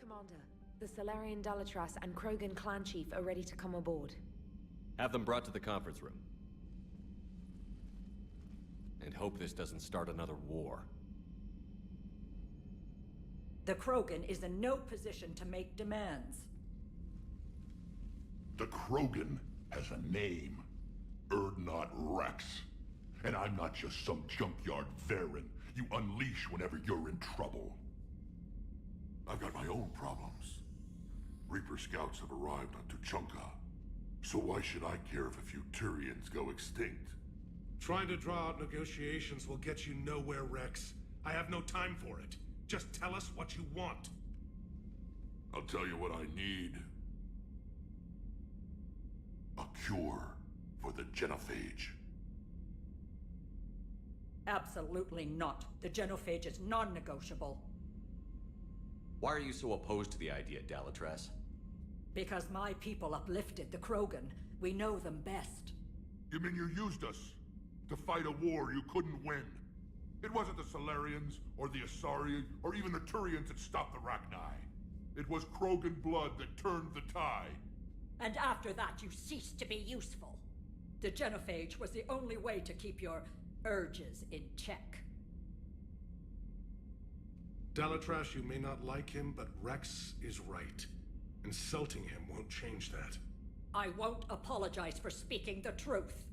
Commander, the Salarian Dalatras and Krogan clan chief are ready to come aboard. Have them brought to the conference room. And hope this doesn't start another war. The Krogan is in no position to make demands. The Krogan has a name. Urdnot Rex. And I'm not just some junkyard Varen you unleash whenever you're in trouble. I've got my own problems. Reaper scouts have arrived on Tuchanka. So why should I care if a few Turians go extinct? Trying to draw out negotiations will get you nowhere, Rex. I have no time for it. Just tell us what you want. I'll tell you what I need. A cure for the Genophage. Absolutely not. The Genophage is non-negotiable. Why are you so opposed to the idea, Dalatras? Because my people uplifted the Krogan. We know them best. You mean you used us to fight a war you couldn't win? It wasn't the Salarians, or the Asari, or even the Turians that stopped the Rachni. It was Krogan blood that turned the tide. And after that, you ceased to be useful. The Genophage was the only way to keep your urges in check. Dalatras, you may not like him, but Rex is right. Insulting him won't change that. I won't apologize for speaking the truth.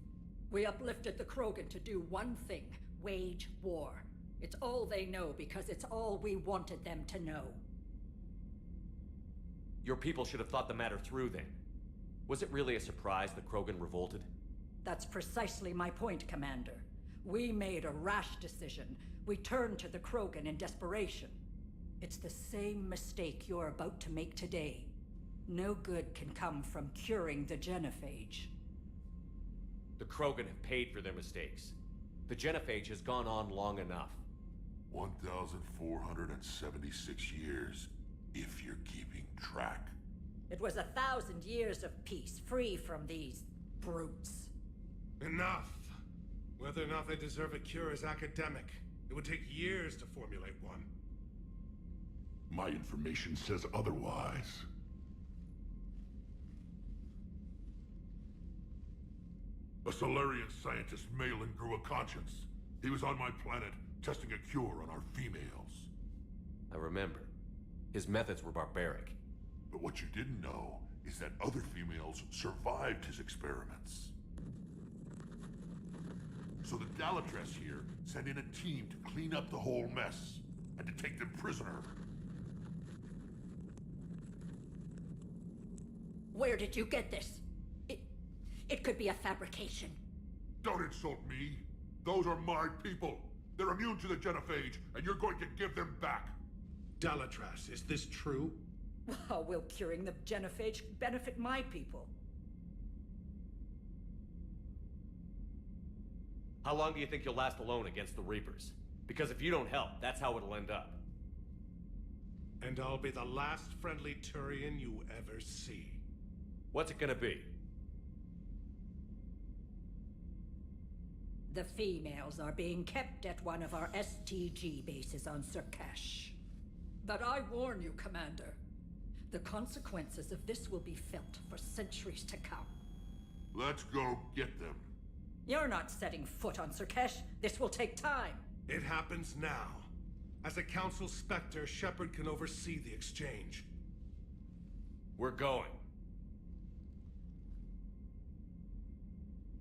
We uplifted the Krogan to do one thing: wage war. It's all they know because it's all we wanted them to know. Your people should have thought the matter through then. Was it really a surprise the Krogan revolted? That's precisely my point, Commander. We made a rash decision. We turned to the Krogan in desperation. It's the same mistake you're about to make today. No good can come from curing the Genophage. The Krogan have paid for their mistakes. The Genophage has gone on long enough. 1,476 years, if you're keeping track. It was 1,000 years of peace, free from these brutes. Enough! Whether or not they deserve a cure is academic. It would take years to formulate one. My information says otherwise. A Salarian scientist, Malin, grew a conscience. He was on my planet, testing a cure on our females. I remember. His methods were barbaric. But what you didn't know is that other females survived his experiments. So the Dalatras here sent in a team to clean up the whole mess, and to take them prisoner. Where did you get this? It could be a fabrication. Don't insult me. Those are my people. They're immune to the genophage, and you're going to give them back. Dalatras, is this true? How will curing the genophage benefit my people? How long do you think you'll last alone against the Reapers? Because if you don't help, that's how it'll end up. And I'll be the last friendly Turian you ever see. What's it gonna be? The females are being kept at one of our STG bases on Surkash. But I warn you, Commander. The consequences of this will be felt for centuries to come. Let's go get them. You're not setting foot on Surkash. This will take time. It happens now. As a Council Spectre, Shepard can oversee the exchange. We're going.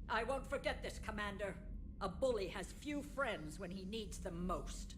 I won't forget this, Commander. A bully has few friends when he needs them most.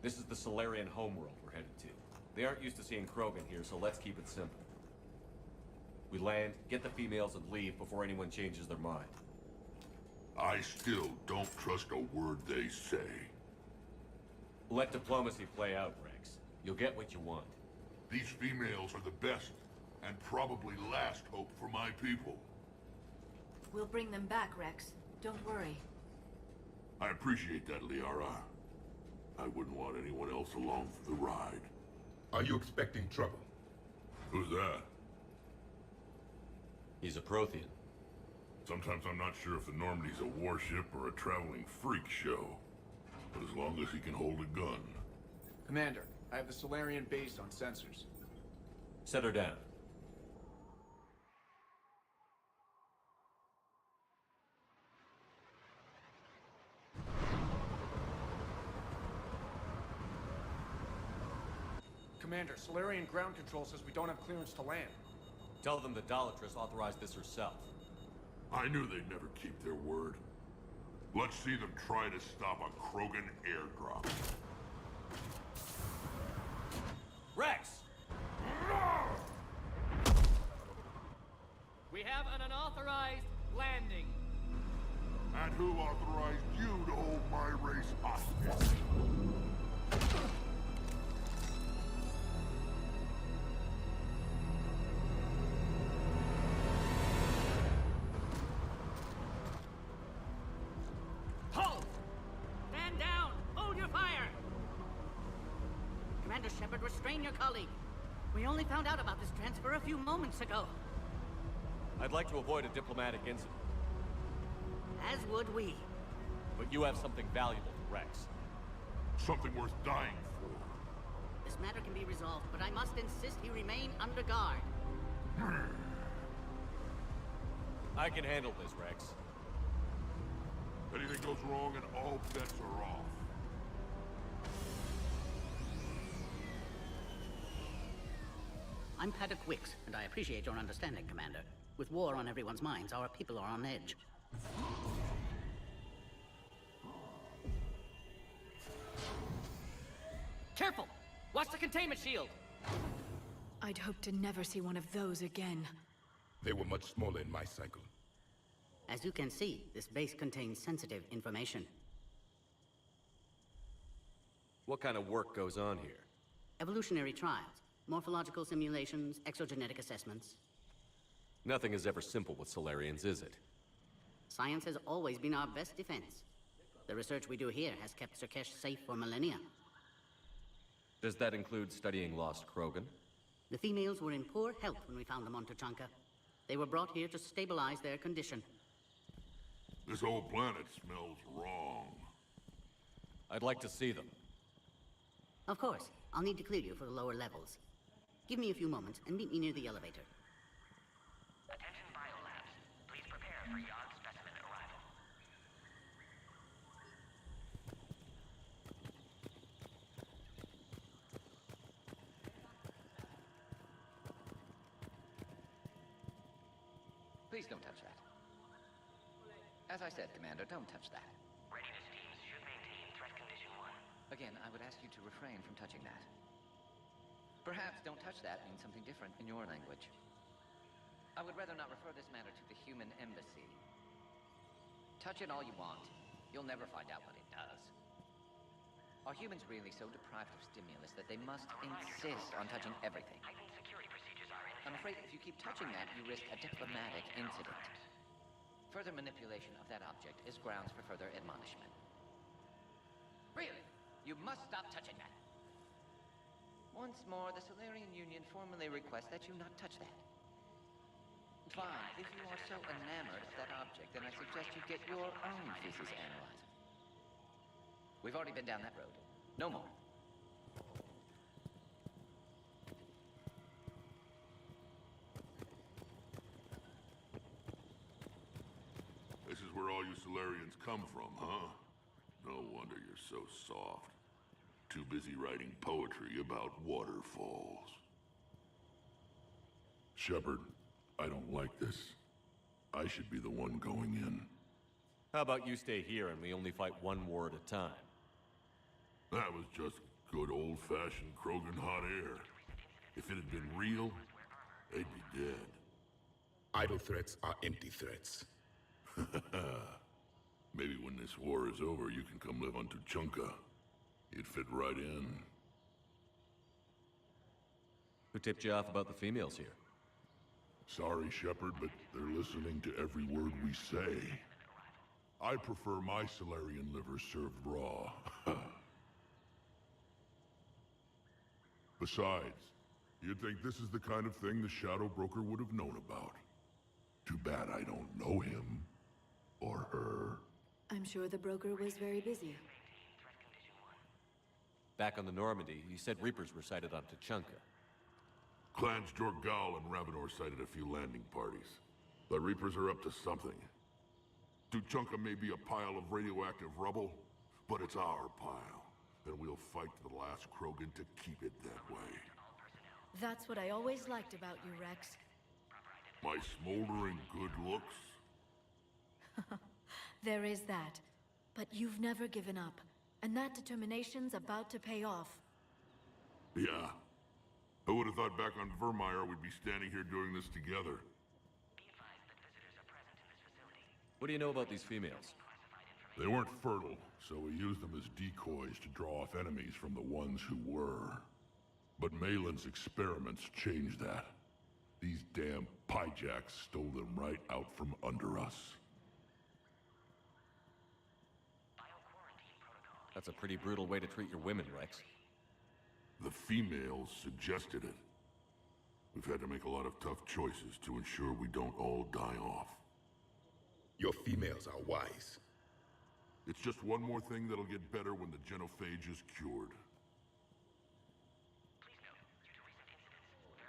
This is the Salarian homeworld we're headed to. They aren't used to seeing Krogan here, so let's keep it simple. We land, get the females, and leave before anyone changes their mind. I still don't trust a word they say. Let diplomacy play out, Rex. You'll get what you want. These females are the best, and probably last hope for my people. We'll bring them back, Rex. Don't worry. I appreciate that, Liara. I wouldn't want anyone else along for the ride. Are you expecting trouble? Who's that? He's a Prothean. Sometimes I'm not sure if the Normandy's a warship or a traveling freak show. But as long as he can hold a gun. Commander, I have the Solarian base on sensors. Set her down. Commander, Solarian ground control says we don't have clearance to land. Tell them the Dalatrass authorized this herself. I knew they'd never keep their word. Let's see them try to stop a Krogan airdrop. Rex! We have an unauthorized landing. And who authorized you to hold my race hostage? Hold! Stand down! Hold your fire! Commander Shepard, restrain your colleague. We only found out about this transfer a few moments ago. I'd like to avoid a diplomatic incident, As would we. but you have something valuable to Rex. Something worth dying for. This matter can be resolved, but I must insist he remain under guard. I can handle this, Rex. Anything goes wrong and all bets are off. I'm Paddock Wicks, and I appreciate your understanding, Commander. With war on everyone's minds, our people are on edge. Careful! Watch the containment shield! I'd hope to never see one of those again. They were much smaller in my cycle. As you can see, this base contains sensitive information. What kind of work goes on here? Evolutionary trials, morphological simulations, exogenetic assessments. Nothing is ever simple with Solarians, is it? Science has always been our best defense. The research we do here has kept Surkesh safe for millennia. Does that include studying lost Krogan? The females were in poor health when we found them on Tuchanka. They were brought here to stabilize their condition. This whole planet smells wrong. I'd like to see them. Of course, I'll need to clear you for the lower levels. Give me a few moments and meet me near the elevator. Attention biolabs. Please prepare for Yod specimen arrival. Please don't touch that. As I said, Commander, don't touch that. Readiness teams should maintain threat condition 1. Again, I would ask you to refrain from touching that. Perhaps don't touch that means something different in your language. I would rather not refer this matter to the human embassy. Touch it all you want. You'll never find out what it does. Are humans really so deprived of stimulus that they must insist on touching everything? Heightened security procedures are in I'm afraid if you keep touching that, you risk a diplomatic incident. Further manipulation of that object is grounds for further admonishment. Really? You must stop touching that. Once more, the Solarian Union formally requests that you not touch that. Fine. If you are so enamored of that object, then I suggest you get your own feces analyzer. We've already been down that road. No more. This is where all you Solarians come from, huh? No wonder you're so soft. Too busy writing poetry about waterfalls. Shepard, I don't like this. I should be the one going in. How about you stay here and we only fight one war at a time? That was just good old-fashioned Krogan hot air. If it had been real, they'd be dead. Idle threats are empty threats. Maybe when this war is over, you can come live on Tuchanka. You'd fit right in. Who tipped you off about the females here? Sorry, Shepard, but they're listening to every word we say. I prefer my Solarian liver served raw. Besides, you'd think this is the kind of thing the Shadow Broker would have known about. Too bad I don't know him. Or her. I'm sure the broker was very busy. Back on the Normandy, you said Reapers were sighted on Tuchanka. Clans Jorgal and Ravenor sighted a few landing parties. The Reapers are up to something. Tuchanka may be a pile of radioactive rubble, but it's our pile. And we'll fight to the last Krogan to keep it that way. That's what I always liked about you, Rex. My smoldering good looks? There is that. But you've never given up. And that determination's about to pay off. Yeah. I would have thought back on Vermeer we'd be standing here doing this together. What do you know about these females? They weren't fertile, so we used them as decoys to draw off enemies from the ones who were. But Malin's experiments changed that. These damn Pyjaks stole them right out from under us. That's a pretty brutal way to treat your women, Rex. The females suggested it. We've had to make a lot of tough choices to ensure we don't all die off. Your females are wise. It's just one more thing that'll get better when the genophage is cured.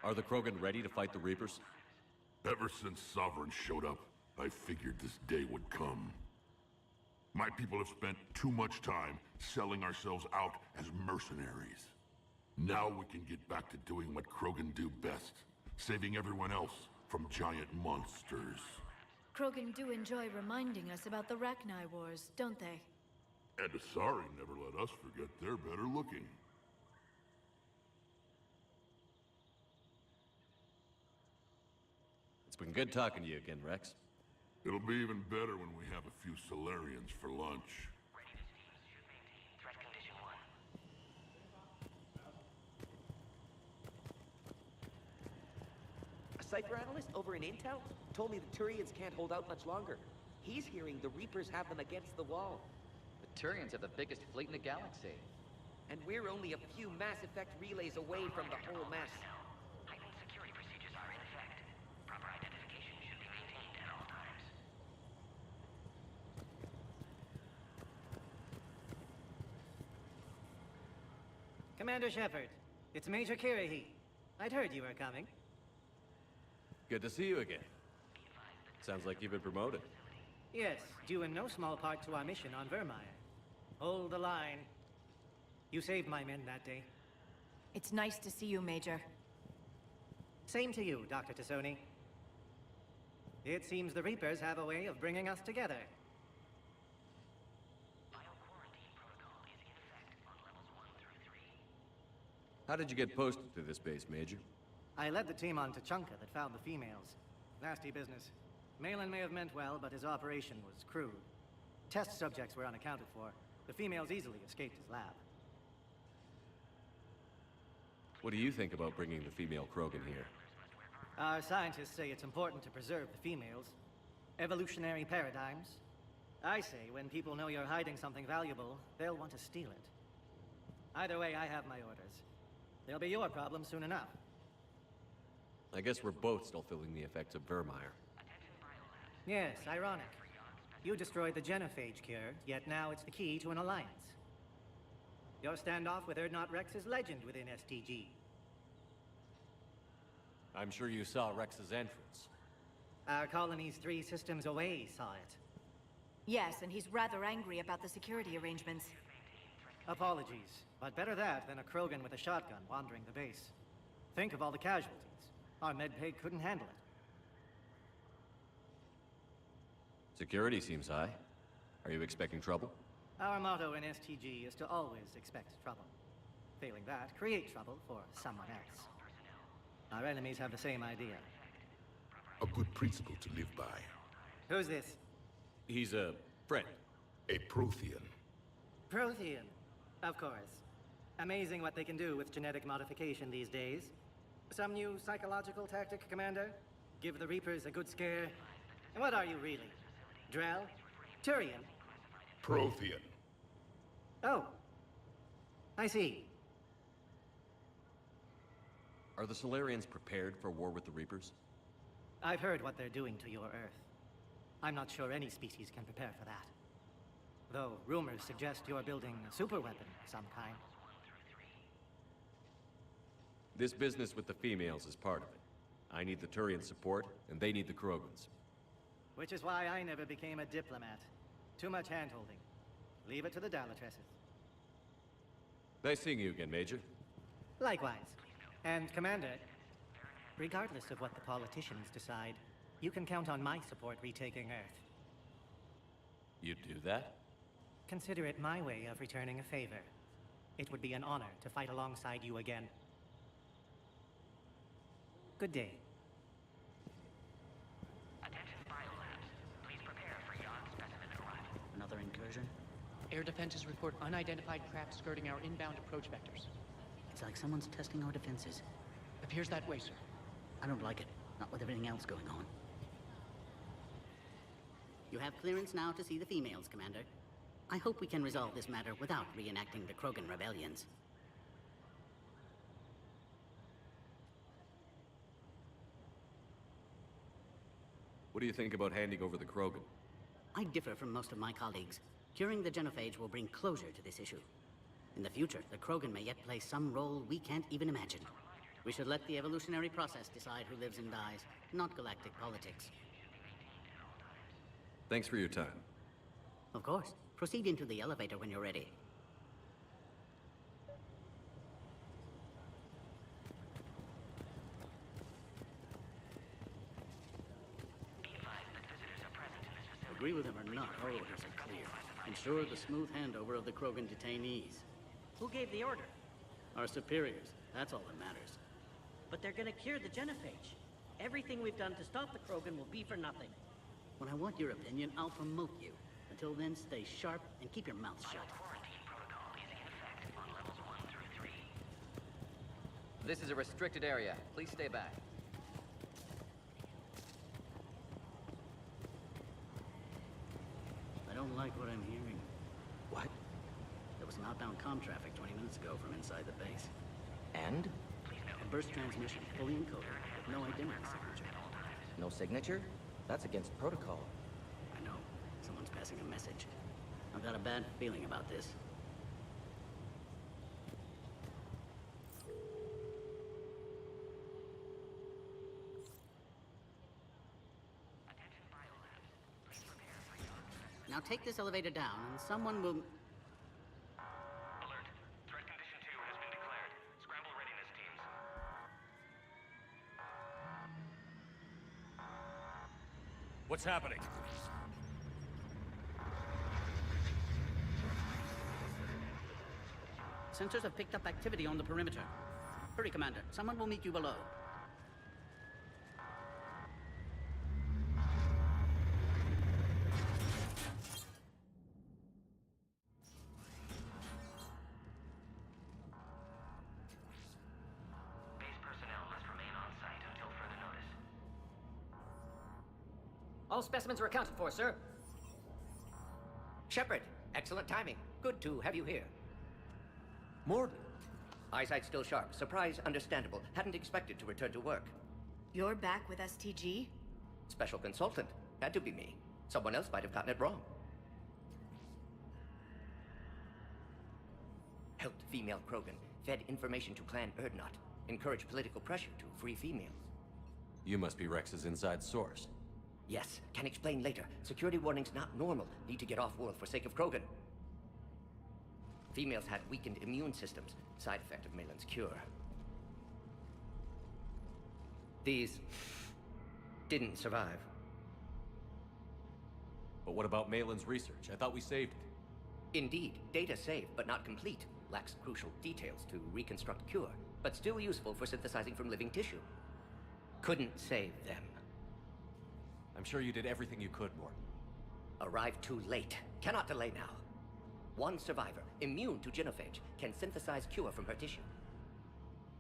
Are the Krogan ready to fight the Reapers? Ever since Sovereign showed up, I figured this day would come. My people have spent too much time selling ourselves out as mercenaries. Now we can get back to doing what Krogan do best, saving everyone else from giant monsters. Krogan do enjoy reminding us about the Rachni Wars, don't they? And Asari never let us forget they're better looking. It's been good talking to you again, Rex. It'll be even better when we have a few Solarians for lunch. A cipher analyst over in Intel told me the Turians can't hold out much longer. He's hearing the Reapers have them against the wall. The Turians have the biggest fleet in the galaxy. And we're only a few Mass Effect relays away from the whole mess. Heightened security procedures are in effect. Proper identification should be maintained at all times. Commander Shepard, it's Major Kirahi. I'd heard you were coming. Good to see you again. Sounds like you've been promoted. Yes, due in no small part to our mission on Vermeer. Hold the line. You saved my men that day. It's nice to see you, Major. Same to you, Dr. T'Soni. It seems the Reapers have a way of bringing us together. How did you get posted to this base, Major? I led the team on Tuchanka that found the females. Nasty business. Malin may have meant well, but his operation was crude. Test subjects were unaccounted for. The females easily escaped his lab. What do you think about bringing the female Krogan here? Our scientists say it's important to preserve the females. Evolutionary paradigms. I say when people know you're hiding something valuable, they'll want to steal it. Either way, I have my orders. They'll be your problem soon enough. I guess we're both still feeling the effects of Vermeer. Yes, ironic. You destroyed the genophage cure, yet now it's the key to an alliance. Your standoff with Urdnot Rex is legend within STG. I'm sure you saw Rex's entrance. Our colony's 3 systems away saw it. Yes, and he's rather angry about the security arrangements. Apologies, but better that than a Krogan with a shotgun wandering the base. Think of all the casualties. Our medbay couldn't handle it. Security seems high. Are you expecting trouble? Our motto in STG is to always expect trouble. Failing that, create trouble for someone else. Our enemies have the same idea. A good principle to live by. Who's this? He's a friend. A Prothean. Prothean. Of course. Amazing what they can do with genetic modification these days. Some new psychological tactic, Commander? Give the Reapers a good scare? And what are you really? Drell? Turian? Prothean. Oh. I see. Are the Solarians prepared for war with the Reapers? I've heard what they're doing to your Earth. I'm not sure any species can prepare for that. Though rumors suggest you're building a superweapon of some kind. This business with the females is part of it. I need the Turian support, and they need the Krogans. Which is why I never became a diplomat. Too much hand-holding. Leave it to the Dalatresses. Nice seeing you again, Major. Likewise. And Commander, regardless of what the politicians decide, you can count on my support retaking Earth. You'd do that? Consider it my way of returning a favor. It would be an honor to fight alongside you again. Good day. Attention biolabs. Please prepare for yacht specimen arrival. Another incursion? Air defenses report unidentified craft skirting our inbound approach vectors. It's like someone's testing our defenses. Appears that way, sir. I don't like it. Not with everything else going on. You have clearance now to see the females, Commander. I hope we can resolve this matter without reenacting the Krogan rebellions. What do you think about handing over the Krogan? I differ from most of my colleagues. Curing the genophage will bring closure to this issue. In the future, the Krogan may yet play some role we can't even imagine. We should let the evolutionary process decide who lives and dies, not galactic politics. Thanks for your time. Of course. Proceed into the elevator when you're ready. Agree with him or not, our orders are clear. Ensure the smooth handover of the Krogan detainees. Who gave the order? Our superiors. That's all that matters. But they're gonna cure the genophage. Everything we've done to stop the Krogan will be for nothing. When I want your opinion, I'll promote you. Until then, stay sharp and keep your mouth shut. This is a restricted area. Please stay back. I don't like what I'm hearing. What? There was some outbound comm traffic 20 minutes ago from inside the base. And? A burst transmission, fully encoded, with no identity signature. No signature? That's against protocol. I know. Someone's passing a message. I've got a bad feeling about this. Now take this elevator down, and someone will... Alert. Threat condition 2 has been declared. Scramble readiness teams. What's happening? Sensors have picked up activity on the perimeter. Hurry, Commander. Someone will meet you below. Base personnel must remain on site until further notice. All specimens are accounted for, sir. Shepard, excellent timing. Good to have you here. Mordin. Eyesight still sharp. Surprise understandable. Hadn't expected to return to work. You're back with STG? Special consultant. Had to be me. Someone else might have gotten it wrong. Helped female Krogan. Fed information to Clan Urdnot. Encouraged political pressure to free females. You must be Rex's inside source. Yes, can explain later. Security warnings not normal. Need to get off-world for sake of Krogan. Females had weakened immune systems. Side effect of Malin's cure. These didn't survive. But what about Malin's research? I thought we saved it. Indeed, data saved, but not complete. Lacks crucial details to reconstruct cure, but still useful for synthesizing from living tissue. Couldn't save them. I'm sure you did everything you could, Morton. Arrived too late. Cannot delay now. One survivor, immune to genophage, can synthesize cure from her tissue.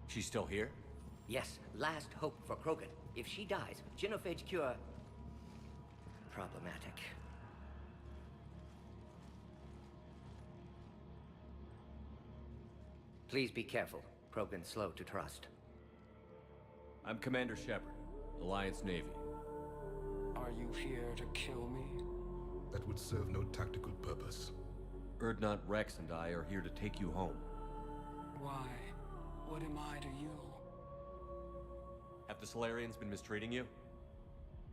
She's still here? Yes, last hope for Krogan. If she dies, genophage cure... problematic. Please be careful. Krogan's slow to trust. I'm Commander Shepard, Alliance Navy. Are you here to kill me? That would serve no tactical purpose. Urdnot, Rex, and I are here to take you home. Why? What am I to you? the Solarians been mistreating you?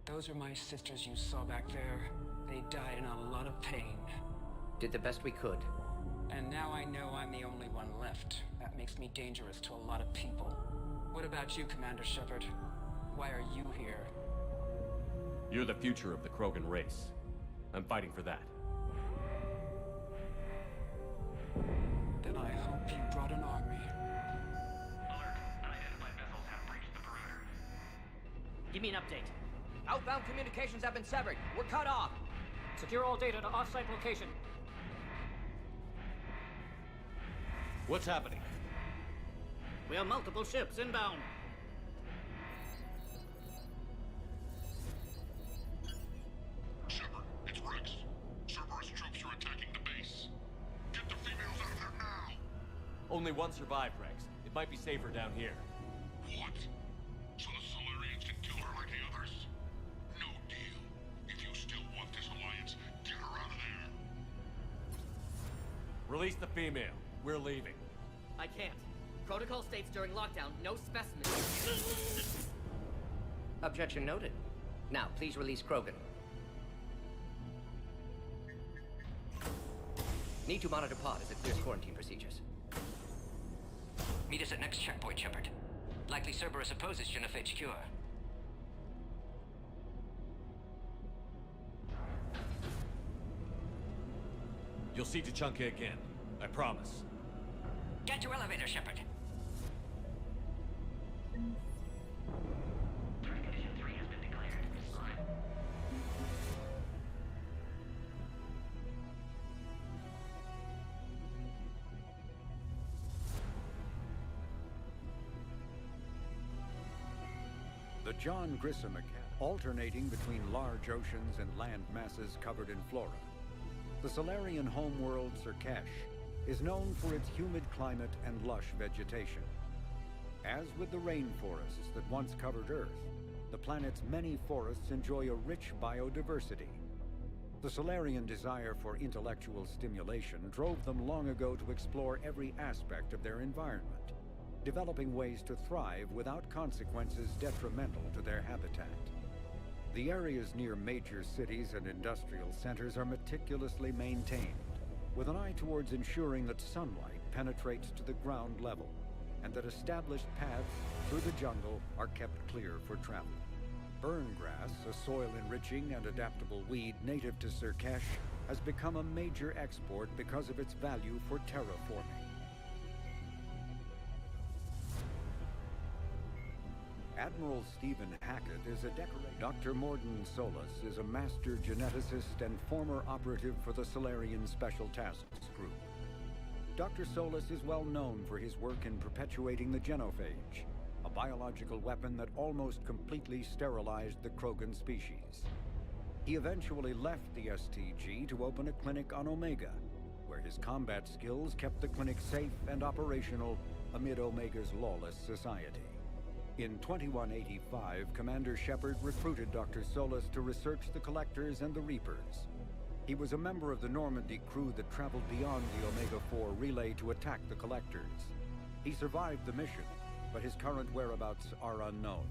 Those are my sisters you saw back there. They died in a lot of pain. Did the best we could. And now I know I'm the only one left. That makes me dangerous to a lot of people. What about you, Commander Shepard? Why are you here? You're the future of the Krogan race. I'm fighting for that. Then I hope you brought an army. Alert. Unidentified vessels have breached the perimeter. Give me an update. Outbound communications have been severed. We're cut off. Secure all data to off-site location. What's happening? We have multiple ships inbound. Shepard, it's Rex. Cerberus troops are attacking the base. Get the females out of there now! Only one survived, Rex. It might be safer down here. What? So the Solarians can kill her like the others? No deal. If you still want this alliance, get her out of there. Release the female. We're leaving. I can't. Protocol states during lockdown, no specimens. Objection noted. Now, please release Krogan. Need to monitor pod as it clears quarantine procedures. Meet us at next checkpoint, Shepard. Likely Cerberus opposes Genophage cure. You'll see Tuchanka again. I promise. Get to elevator, Shepard. Threat condition 3 has been declared. The John Grissom Academy, alternating between large oceans and land masses covered in flora. The Solarian homeworld Surkash is known for its humid climate and lush vegetation. As with the rainforests that once covered Earth, the planet's many forests enjoy a rich biodiversity. The Solarian desire for intellectual stimulation drove them long ago to explore every aspect of their environment, developing ways to thrive without consequences detrimental to their habitat. The areas near major cities and industrial centers are meticulously maintained, with an eye towards ensuring that sunlight penetrates to the ground level, and that established paths through the jungle are kept clear for travel. Burngrass, a soil-enriching and adaptable weed native to Surkash, has become a major export because of its value for terraforming. Admiral Stephen Hackett is a decorator. Dr. Morden Solis is a master geneticist and former operative for the Solarian Special Tasks Group. Dr. Solis is well known for his work in perpetuating the genophage, a biological weapon that almost completely sterilized the Krogan species. He eventually left the STG to open a clinic on Omega, where his combat skills kept the clinic safe and operational amid Omega's lawless society. In 2185, Commander Shepard recruited Dr. Solis to research the Collectors and the Reapers. He was a member of the Normandy crew that traveled beyond the Omega-4 relay to attack the Collectors. He survived the mission, but his current whereabouts are unknown.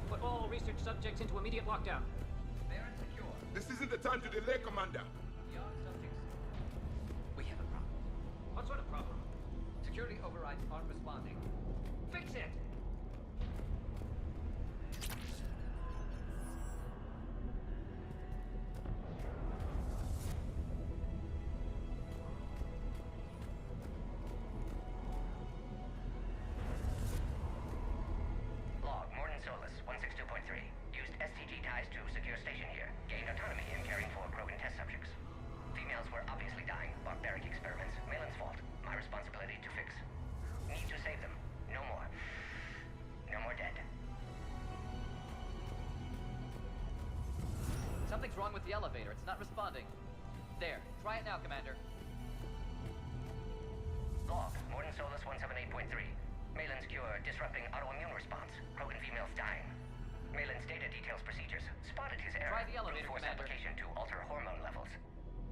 Put all research subjects into immediate lockdown. Baron secure. This isn't the time to delay, Commander. Beyond subjects. We have a problem. What sort of problem? Security overrides aren't responding. Fix it! Log, Morden Solis, 162.3. Used STG ties to secure station here. Gained autonomy in caring for Krogan test subjects. Females were obviously dying. Barbaric experiments. Malin's fault. My responsibility to fix. Need to save them. No more. No more dead. Something's wrong with the elevator. It's not responding. There. Try it now, Commander. Log, Morden Solis 178.3. Malin's cure disrupting autoimmune response. Krogan females dying. Malin Cerberus data details procedures. Spotted his error. Try the elevator, Brute force Commander. application to alter hormone levels.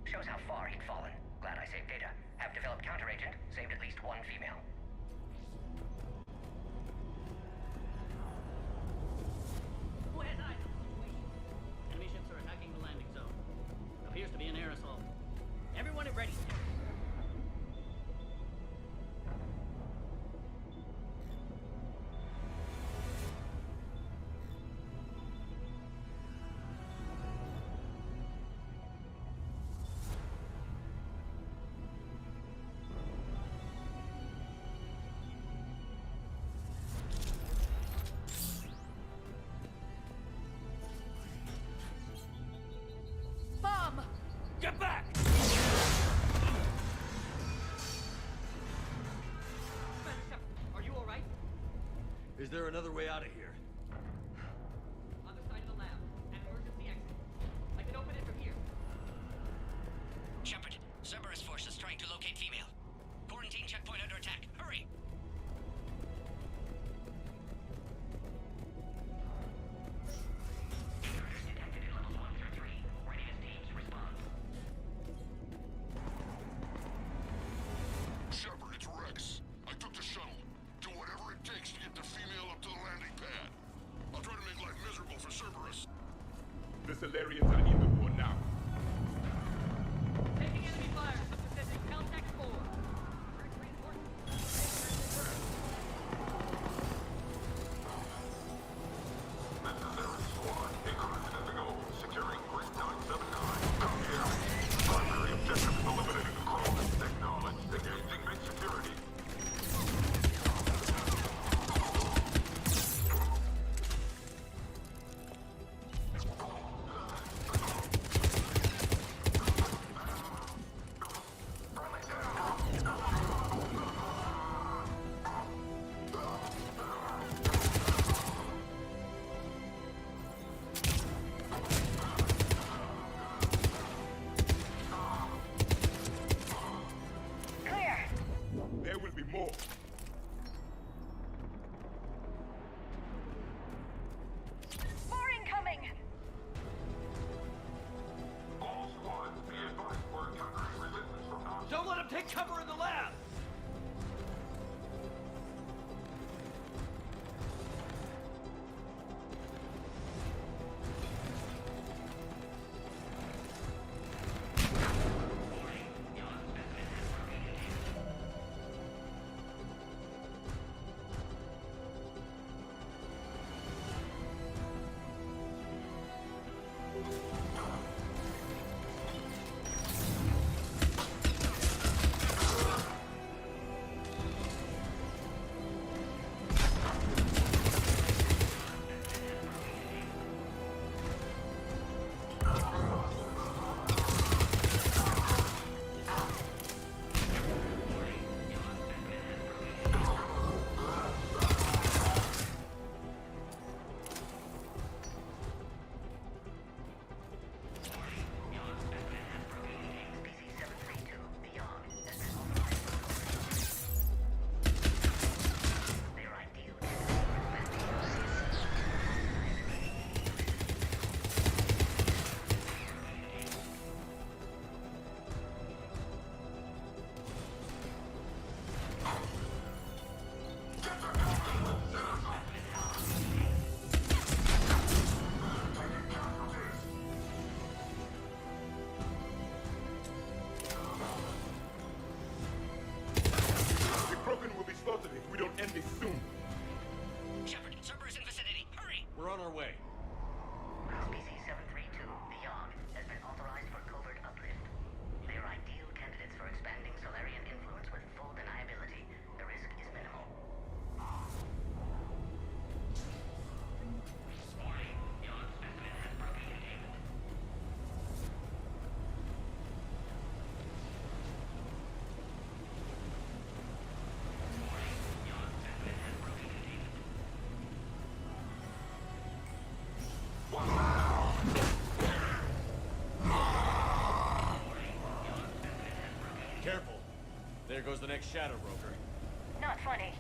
Shows how far he'd fallen. Glad I saved data. Have developed counteragent. Saved at least one female. Enemy ships are attacking the landing zone. Appears to be an air assault. Everyone at ready. Bomb! Get back! Are you alright? Is there another way out of here? Other side of the lab. An emergency exit. I can open it from here. Shepard, Cerberus forces trying to locate female. Quarantine checkpoint under attack. Hurry! Shepard, it's Rex. I took the shuttle. Do whatever it takes to get the female up to the landing pad. I'll try to make life miserable for Cerberus. The Salarians are in the war now. Taking enemy fire. Subsisting Caltech 4. Securing Grid 979. Come here. Primary objective eliminating the Krogan. Acknowledge. Engaging mid-security. There will be more. More incoming! All squads, be advised we're encountering resistance from outside. Don't let him take cover in the lab! The Krogan will be slaughtered if we don't end this soon. Shepard, Cerberus in vicinity. Hurry! We're on our way. Species 732, Beyond, has been authorized for covert uplift. They are ideal candidates for expanding Solarian influence with full deniability. The risk is minimal. Careful. There goes the next Shadow Broker. Not funny.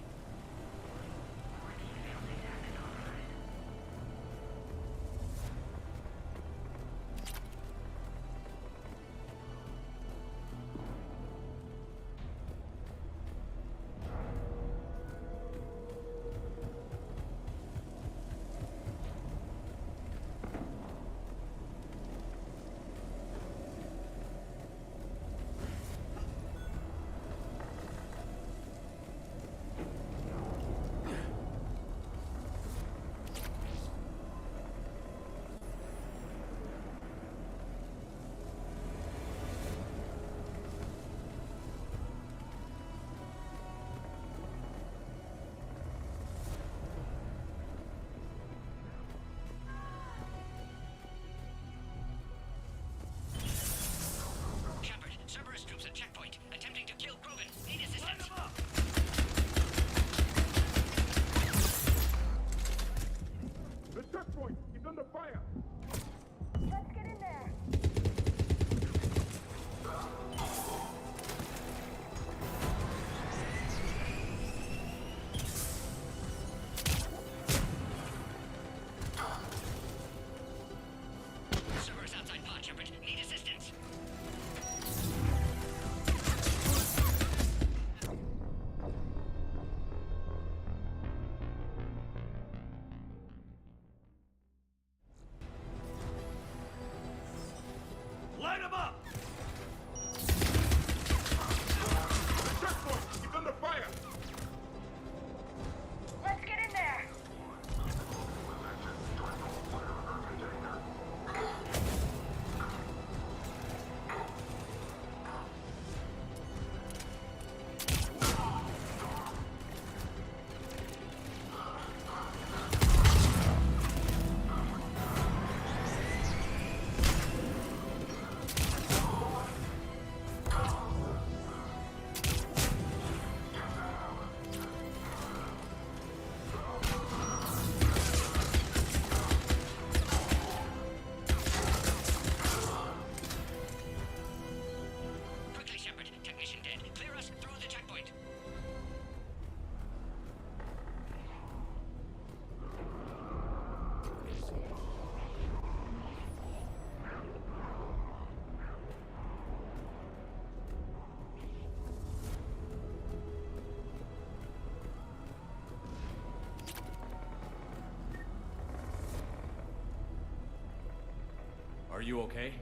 you okay?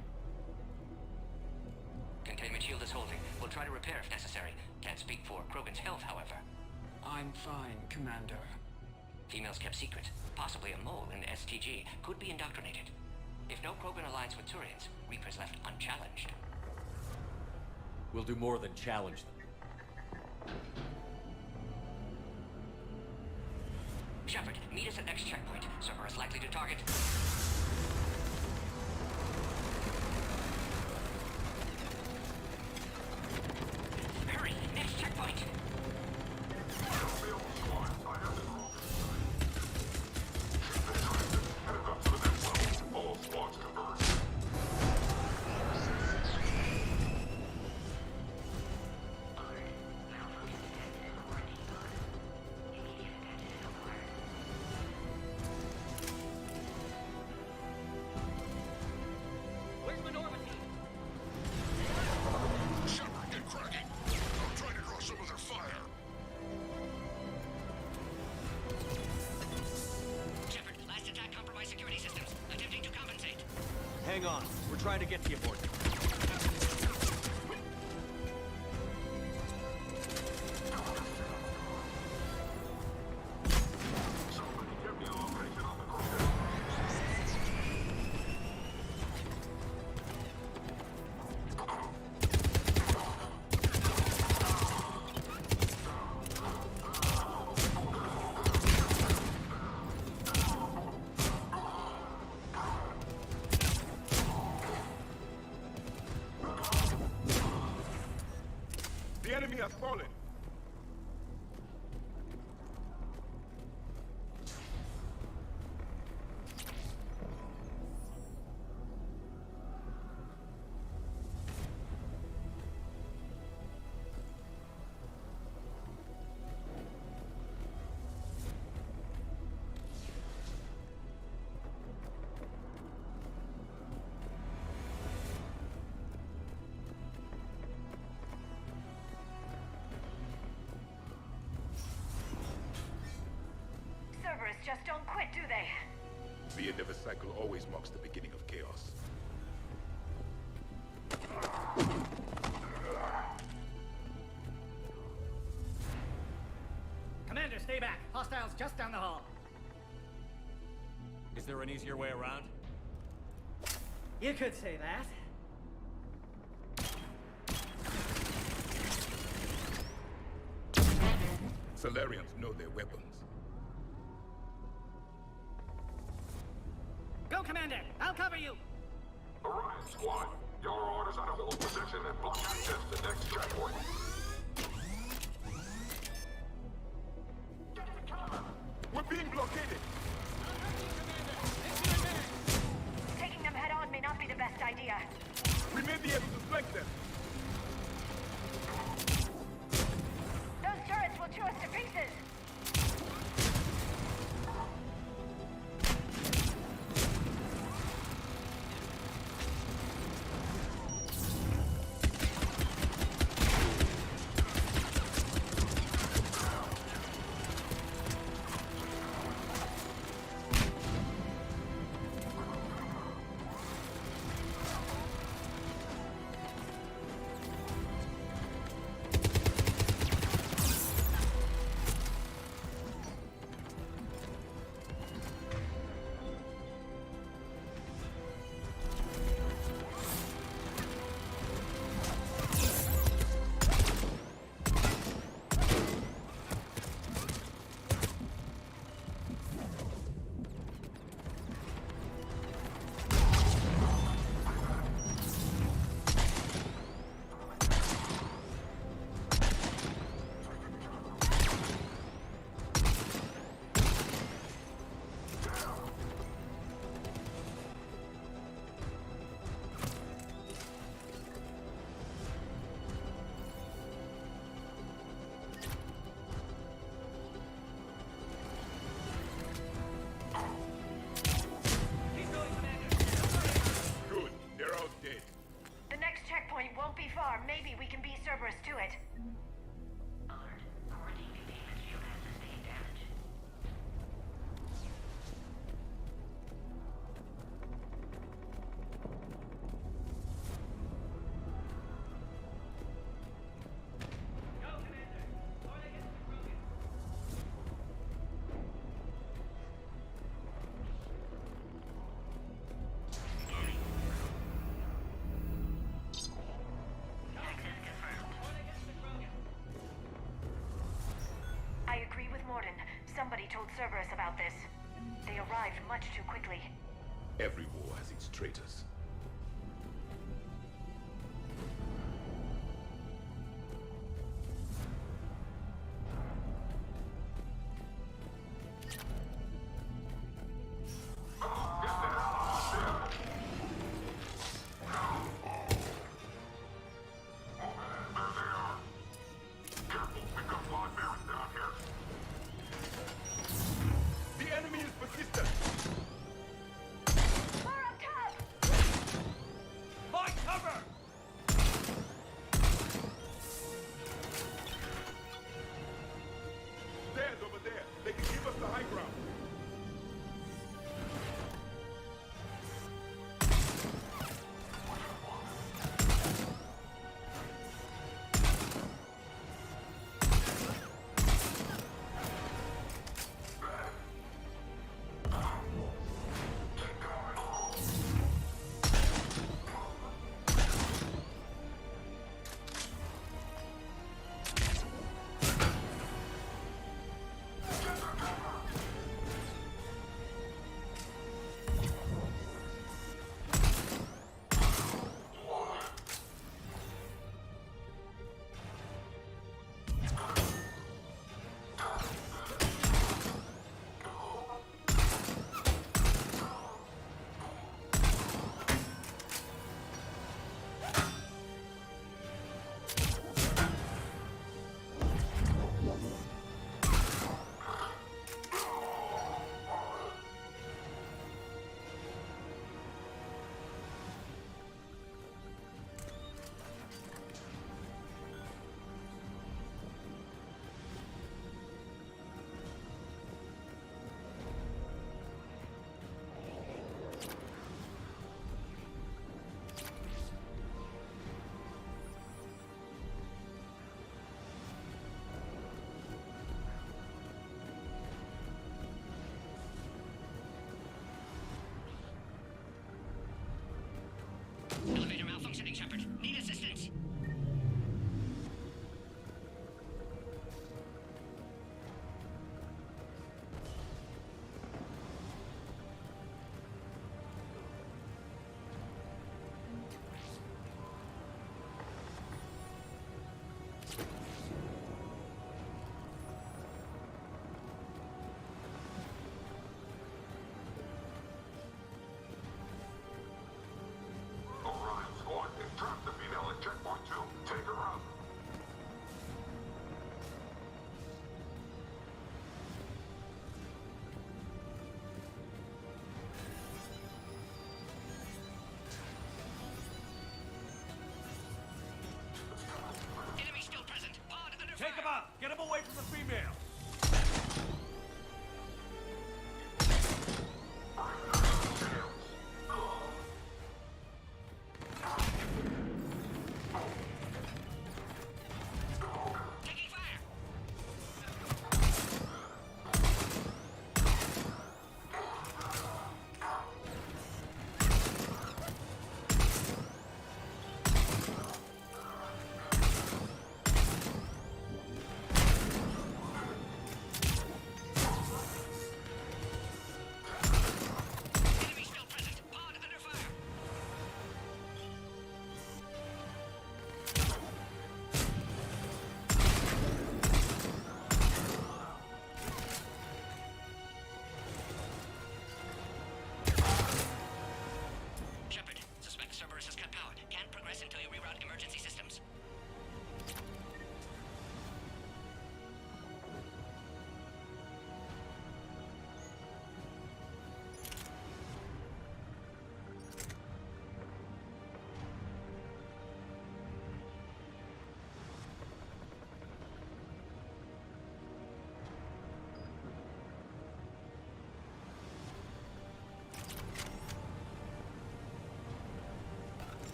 Containment shield is holding. We'll try to repair if necessary. Can't speak for Krogan's health, however. I'm fine, Commander. Females kept secret. Possibly a mole in STG. Could be indoctrinated. If no Krogan aligns with Turians, Reapers left unchallenged. We'll do more than challenge them. Shepard, meet us at next checkpoint. Cerberus likely to target. Hurry, next checkpoint. All squads converge. Where's my Normandy? Shepard, get cracking. I'm trying to draw some of their fire. Shepard, last attack compromised security systems. Attempting to compensate. Hang on. We're trying to get to you, board. The enemy has fallen. Cerberus just don't quit, do they? The end of a cycle always marks the beginning of chaos. Commander, stay back. Hostiles just down the hall. Is there an easier way around? You could say that. Salarians know their weapons. Go, Commander! I'll cover you! Orion Squad, your orders are to hold position and block access to next checkpoint. We're being blockaded! Taking them head on may not be the best idea. We may be able to flank them! Those turrets will chew us to pieces! Won't be far. Maybe we can beat Cerberus to it. Somebody told Cerberus about this. They arrived much too quickly. Every war has its traitors. The enemy is persistent! My cover! Theirs over there. They can give us the high ground. Elevator malfunctioning, Shepard. Need assistance. Take him out! Get him away from the female!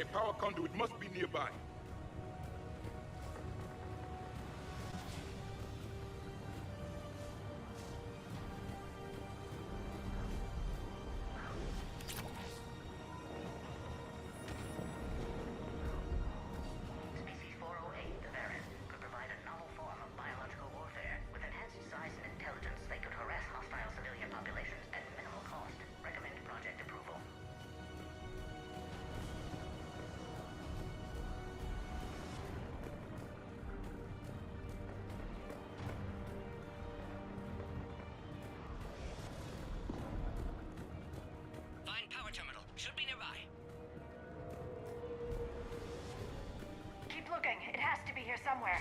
A power conduit must be nearby. Species 408, the Varren, could somewhere.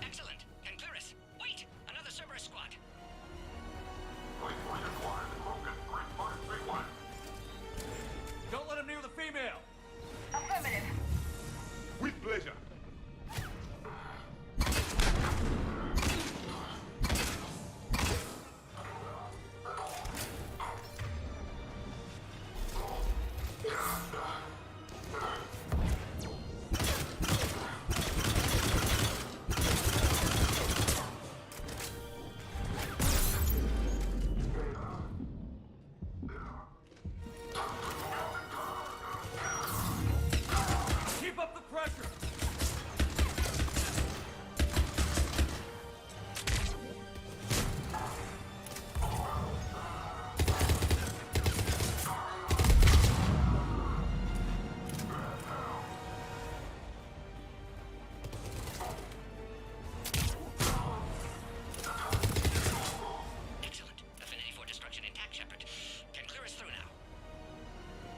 Excellent. Concurus. Wait! Another Cerberus squad. Don't let him near the female! Affirmative. With pleasure. Keep up the pressure! Excellent. Affinity for destruction intact, Shepard. Can clear us through now.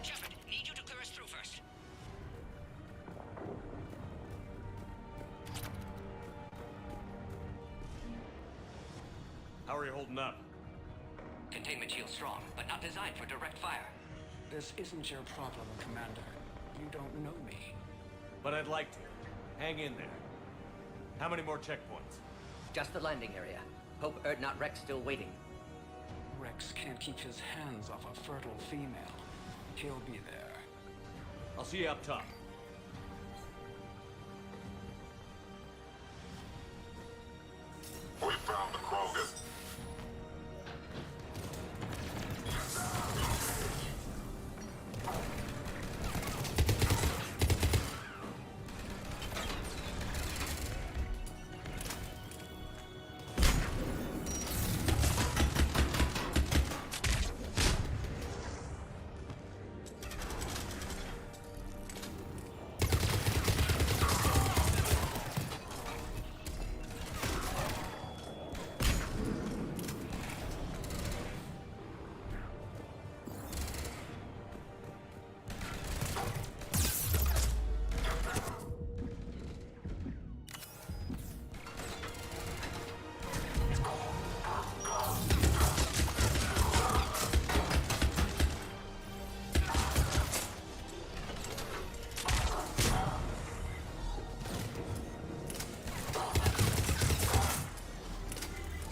Shepard, need you to clear us through first. How are you holding up? Containment shield strong, but not designed for direct fire. This isn't your problem, Commander. You don't know me. But I'd like to. Hang in there. How many more checkpoints? Just the landing area. Hope Erdnot Rex still waiting. Rex can't keep his hands off a fertile female. He'll be there. I'll see you up top. We found the Krogan.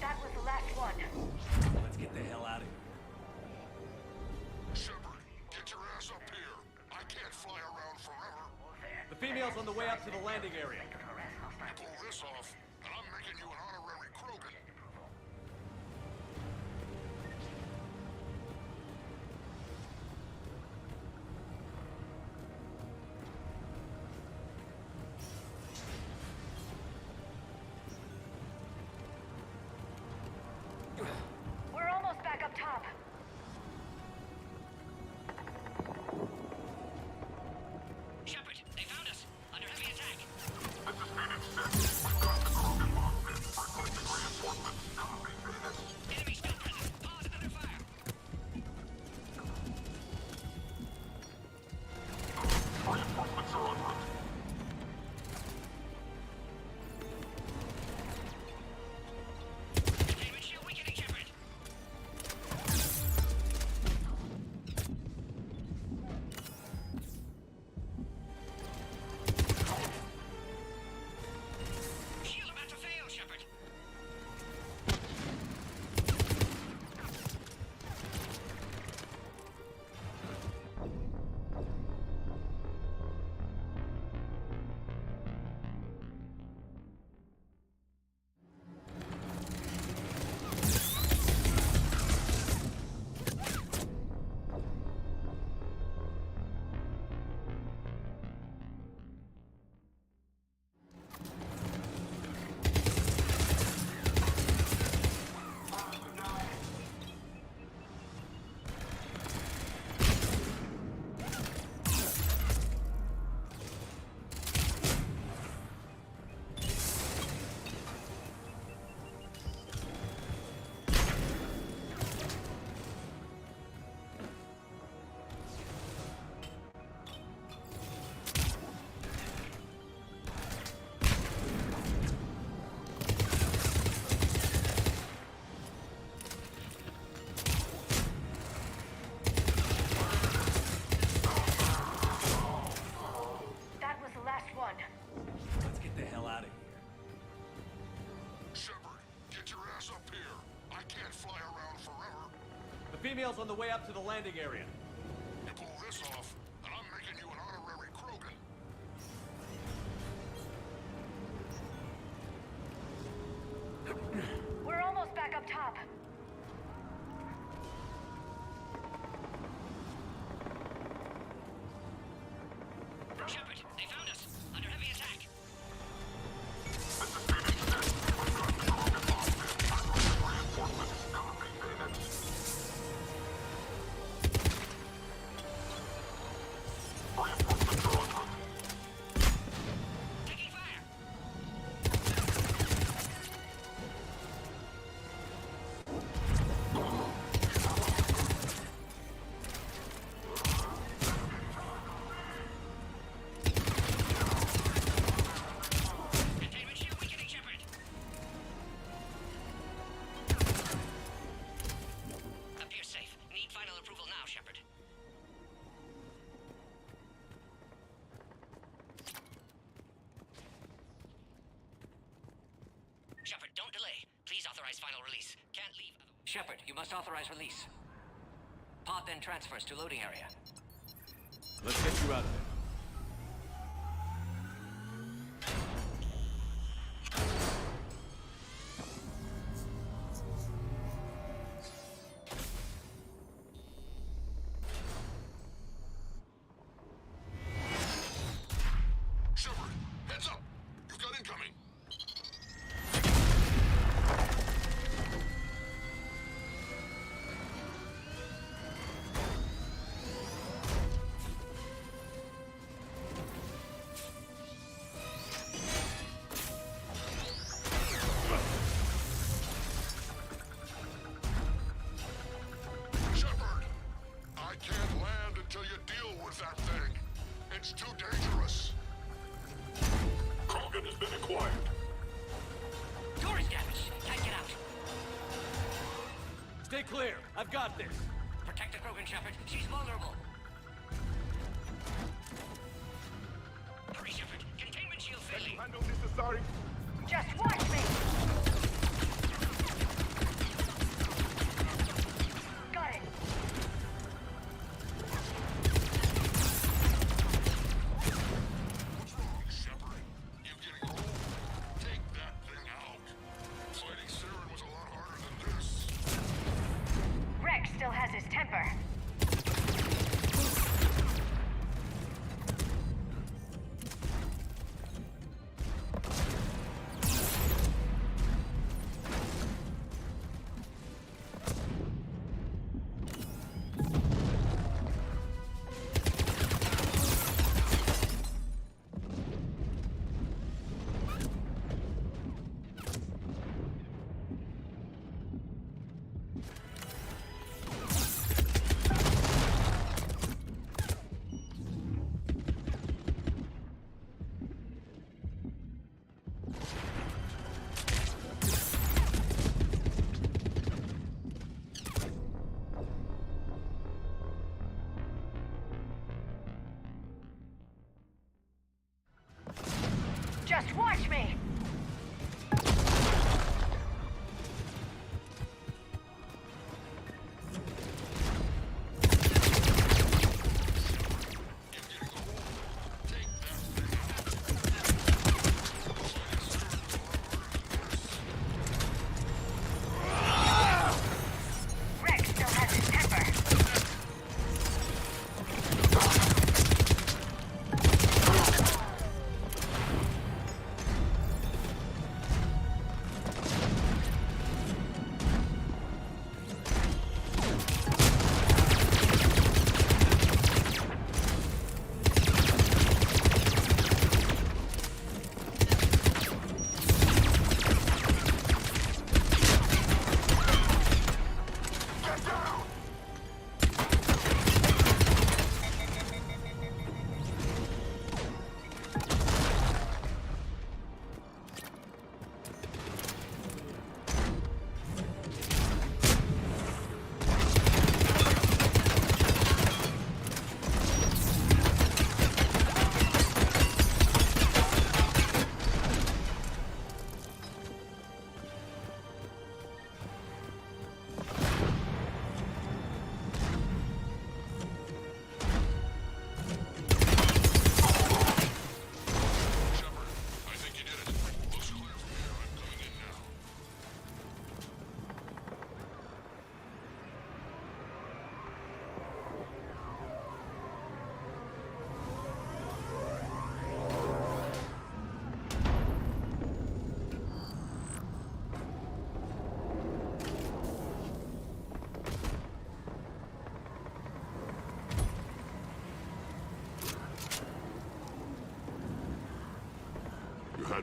That was the last one. Let's get the hell out of here. Shepard, get your ass up here. I can't fly around forever. The female's on the way up to the landing area. You pull this off, and I'm making you an honorary Krogan. We're almost back up top. Shepard, they found us. Under heavy attack. This is Phoenix 6. We've got the Females on the way up to the landing area. You pull this off, and I'm making you an honorary Krogan. We're almost back up top. Shepard, they found us. Under heavy attack. Taking fire. Containment shield weakening, Shepard. Appears safe. Need final approval now, Shepard. Shepard, don't delay. Please authorize final release. Can't leave. Shepard, you must authorize release. Pod then transfers to loading area. Let's get you out of there. Shepard, heads up! You've got incoming! Shepard! I can't land until you deal with that thing. It's too dangerous. Krogan has been acquired. Door is damaged. Can't get out. Stay clear. I've got this. Protect the Krogan, Shepard. She's vulnerable. Hurry, Shepard. Containment shield failing. Handle this, Asari. Just watch me! Got it. What's wrong, Shepard? You getting old? Take that thing out. Fighting Saren was a lot harder than this. Rex still has his temper.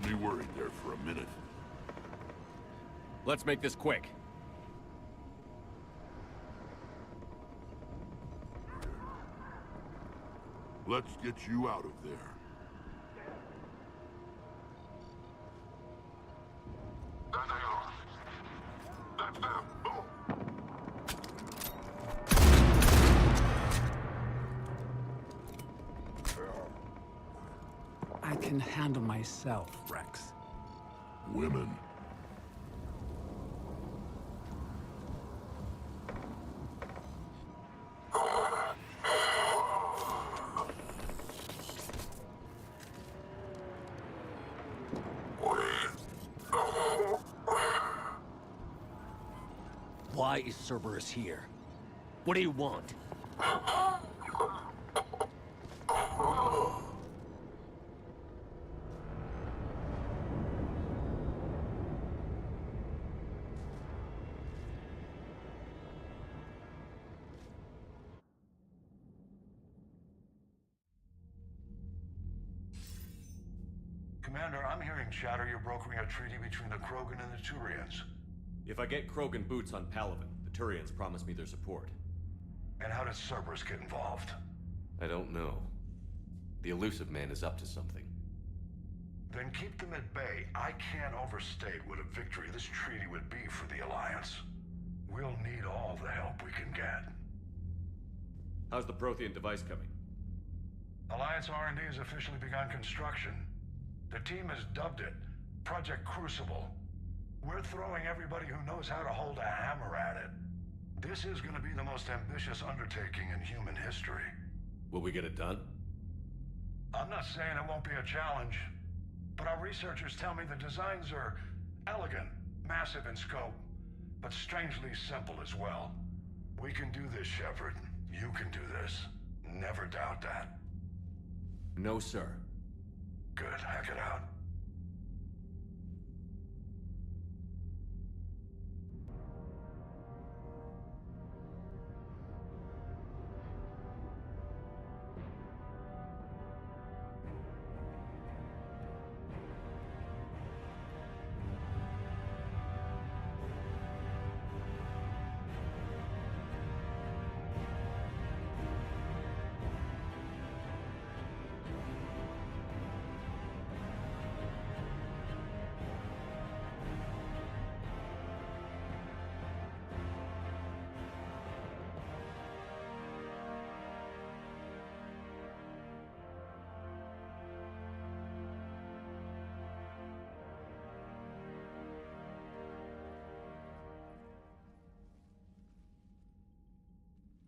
me worried there for a minute. Let's make this quick. Let's get you out of there. That's them. I can handle myself, Rex. Women. Why is Cerberus here? What do you want? Commander, I'm hearing chatter you're brokering a treaty between the Krogan and the Turians. If I get Krogan boots on Palaven, the Turians promise me their support. And how does Cerberus get involved? I don't know. The Illusive Man is up to something. Then keep them at bay. I can't overstate what a victory this treaty would be for the Alliance. We'll need all the help we can get. How's the Prothean device coming? Alliance R&D has officially begun construction. The team has dubbed it Project Crucible. We're throwing everybody who knows how to hold a hammer at it. This is going to be the most ambitious undertaking in human history. Will we get it done? I'm not saying it won't be a challenge, but our researchers tell me the designs are elegant, massive in scope, but strangely simple as well. We can do this, Shepard. You can do this. Never doubt that. No, sir. Good. Hack it out.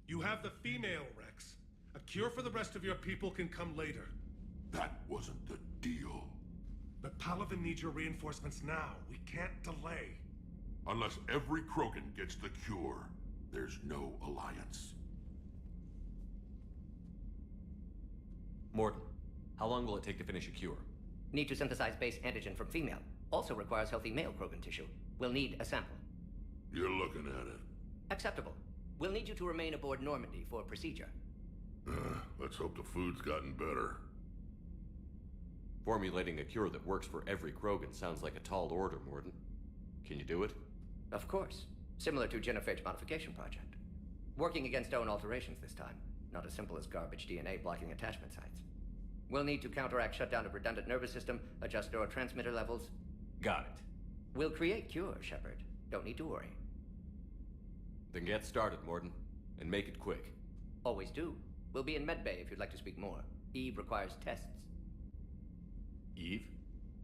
You have the female, Rex. A cure for the rest of your people can come later. That wasn't the deal. But Palaven needs your reinforcements now. We can't delay. Unless every Krogan gets the cure, there's no alliance. Mordin, how long will it take to finish a cure? Need to synthesize base antigen from female. Also requires healthy male Krogan tissue. We'll need a sample. You're looking at it. Acceptable. We'll need you to remain aboard Normandy for procedure. Let's hope the food's gotten better. Formulating a cure that works for every Krogan sounds like a tall order, Mordin. Can you do it? Of course. Similar to Genophage Modification Project. Working against own alterations this time. Not as simple as garbage DNA blocking attachment sites. We'll need to counteract shutdown of redundant nervous system, adjust neurotransmitter levels. Got it. We'll create cure, Shepard. Don't need to worry. Then get started, Mordin. And make it quick. Always do. We'll be in medbay if you'd like to speak more. Eve requires tests. Eve?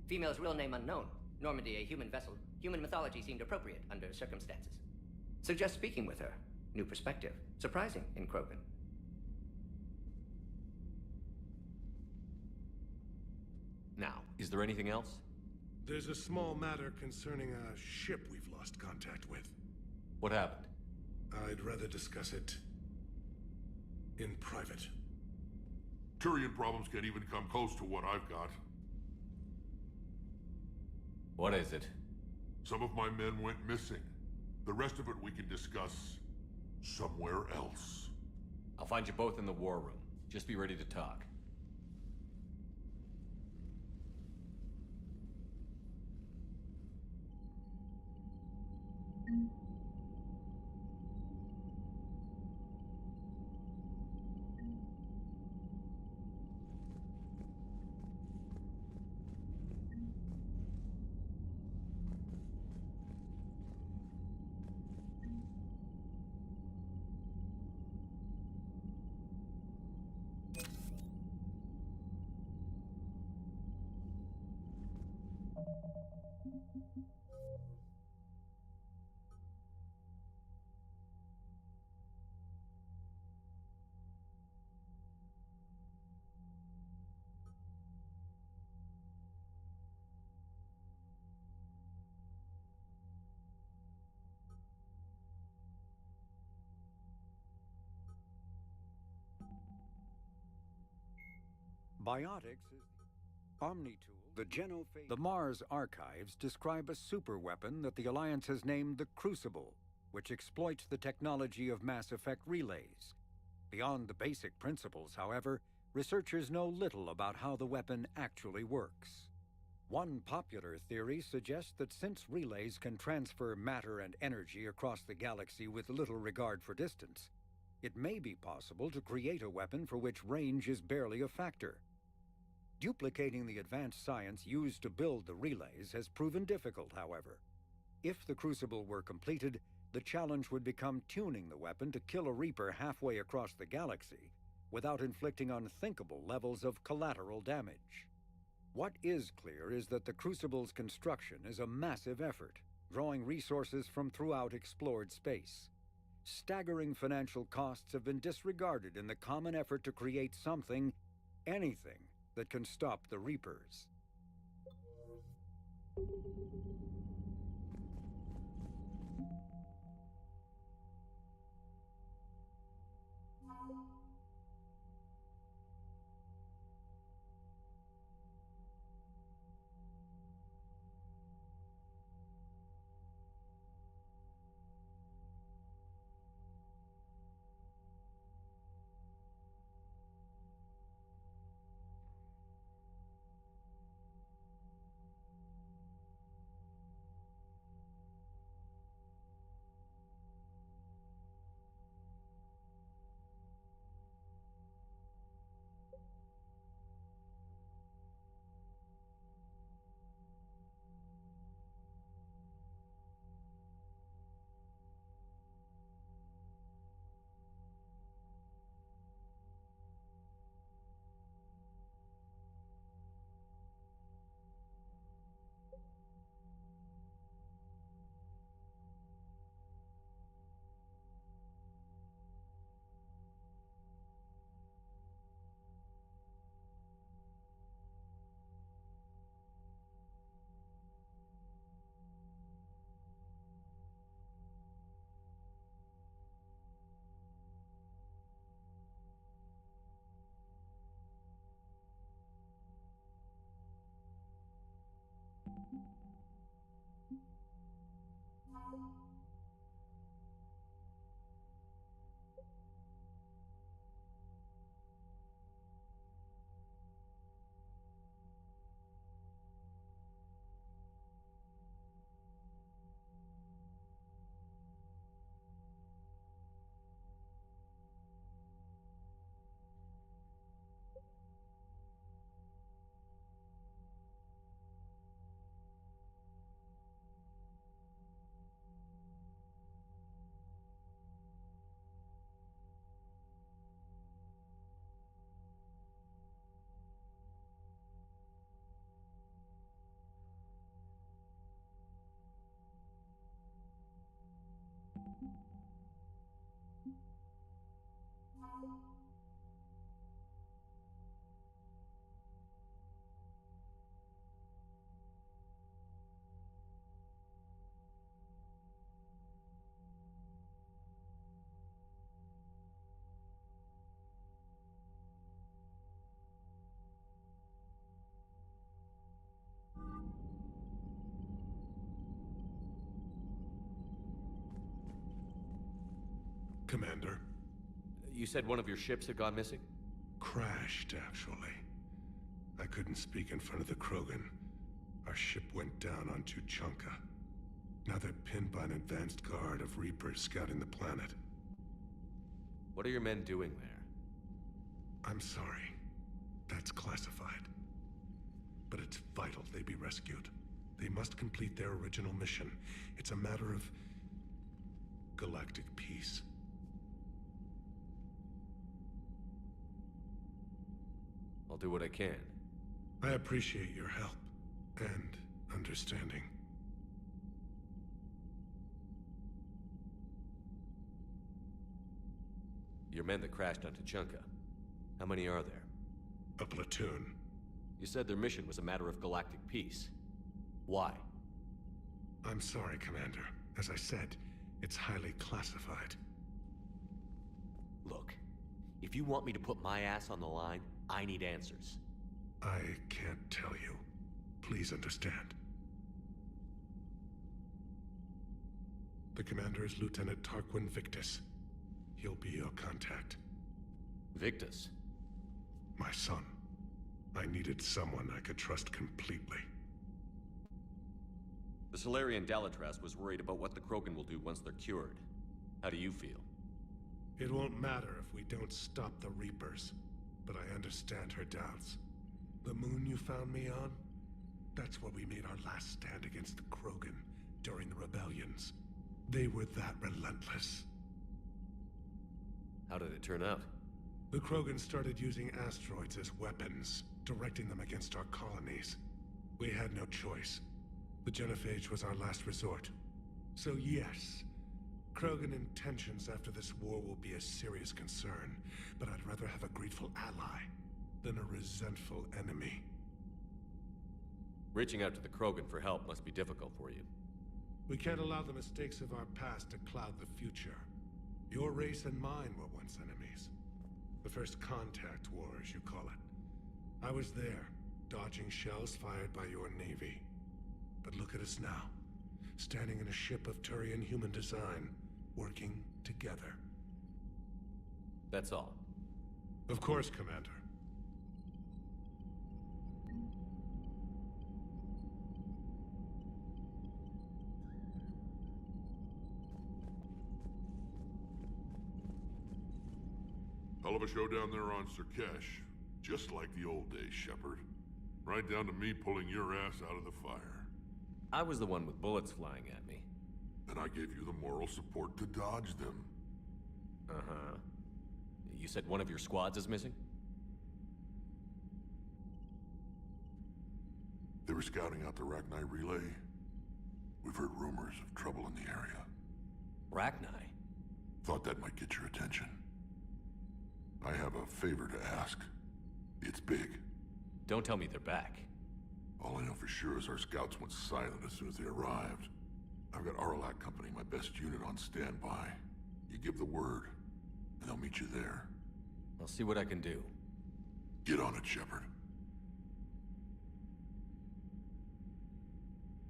Female's real name unknown. Normandy, a human vessel. Human mythology seemed appropriate under circumstances. Suggest speaking with her. New perspective. Surprising in Krogan. Now, is there anything else? There's a small matter concerning a ship we've lost contact with. What happened? I'd rather discuss it in private. Turian problems can't even come close to what I've got. What is it? Some of my men went missing. The rest of it we can discuss somewhere else. I'll find you both in the war room. Just be ready to talk. Biotics is the Omnitool, the Genophage. The Mars archives describe a superweapon that the Alliance has named the Crucible, which exploits the technology of Mass Effect relays. Beyond the basic principles, however, researchers know little about how the weapon actually works. One popular theory suggests that since relays can transfer matter and energy across the galaxy with little regard for distance, it may be possible to create a weapon for which range is barely a factor. Duplicating the advanced science used to build the relays has proven difficult, however. If the Crucible were completed, the challenge would become tuning the weapon to kill a Reaper halfway across the galaxy without inflicting unthinkable levels of collateral damage. What is clear is that the Crucible's construction is a massive effort, drawing resources from throughout explored space. Staggering financial costs have been disregarded in the common effort to create something, anything, that can stop the Reapers. Commander. You said one of your ships had gone missing? Crashed, actually. I couldn't speak in front of the Krogan. Our ship went down on Tuchanka. Now they're pinned by an advanced guard of Reapers scouting the planet. What are your men doing there? I'm sorry. That's classified. But it's vital they be rescued. They must complete their original mission. It's a matter of galactic peace. I'll do what I can. I appreciate your help and understanding. Your men that crashed on Tuchanka. How many are there? A platoon. You said their mission was a matter of galactic peace. Why? I'm sorry, Commander. As I said, it's highly classified. Look, if you want me to put my ass on the line, I need answers. I can't tell you. Please understand. The commander is Lieutenant Tarquin Victus. He'll be your contact. Victus? My son. I needed someone I could trust completely. The Salarian Dalatras was worried about what the Krogan will do once they're cured. How do you feel? It won't matter if we don't stop the Reapers, but I understand her doubts. The moon you found me on? That's where we made our last stand against the Krogan during the rebellions. They were that relentless. How did it turn out? The Krogan started using asteroids as weapons, directing them against our colonies. We had no choice. The Genophage was our last resort. So yes, Krogan intentions after this war will be a serious concern, but I'd rather have a grateful ally than a resentful enemy. Reaching out to the Krogan for help must be difficult for you. We can't allow the mistakes of our past to cloud the future. Your race and mine were once enemies. The first contact war, as you call it. I was there, dodging shells fired by your navy. But look at us now, standing in a ship of Turian human design, working together. That's all. Of course, Commander. Hell of a show down there on Surkesh. Just like the old days, Shepard. Right down to me pulling your ass out of the fire. I was the one with bullets flying at me. And I gave you the moral support to dodge them. Uh-huh. You said one of your squads is missing? They were scouting out the Rachni relay. We've heard rumors of trouble in the area. Rachni? Thought that might get your attention. I have a favor to ask. It's big. Don't tell me they're back. All I know for sure is our scouts went silent as soon as they arrived. I've got Aralak Company, my best unit, on standby. You give the word, and they'll meet you there. I'll see what I can do. Get on it, Shepard.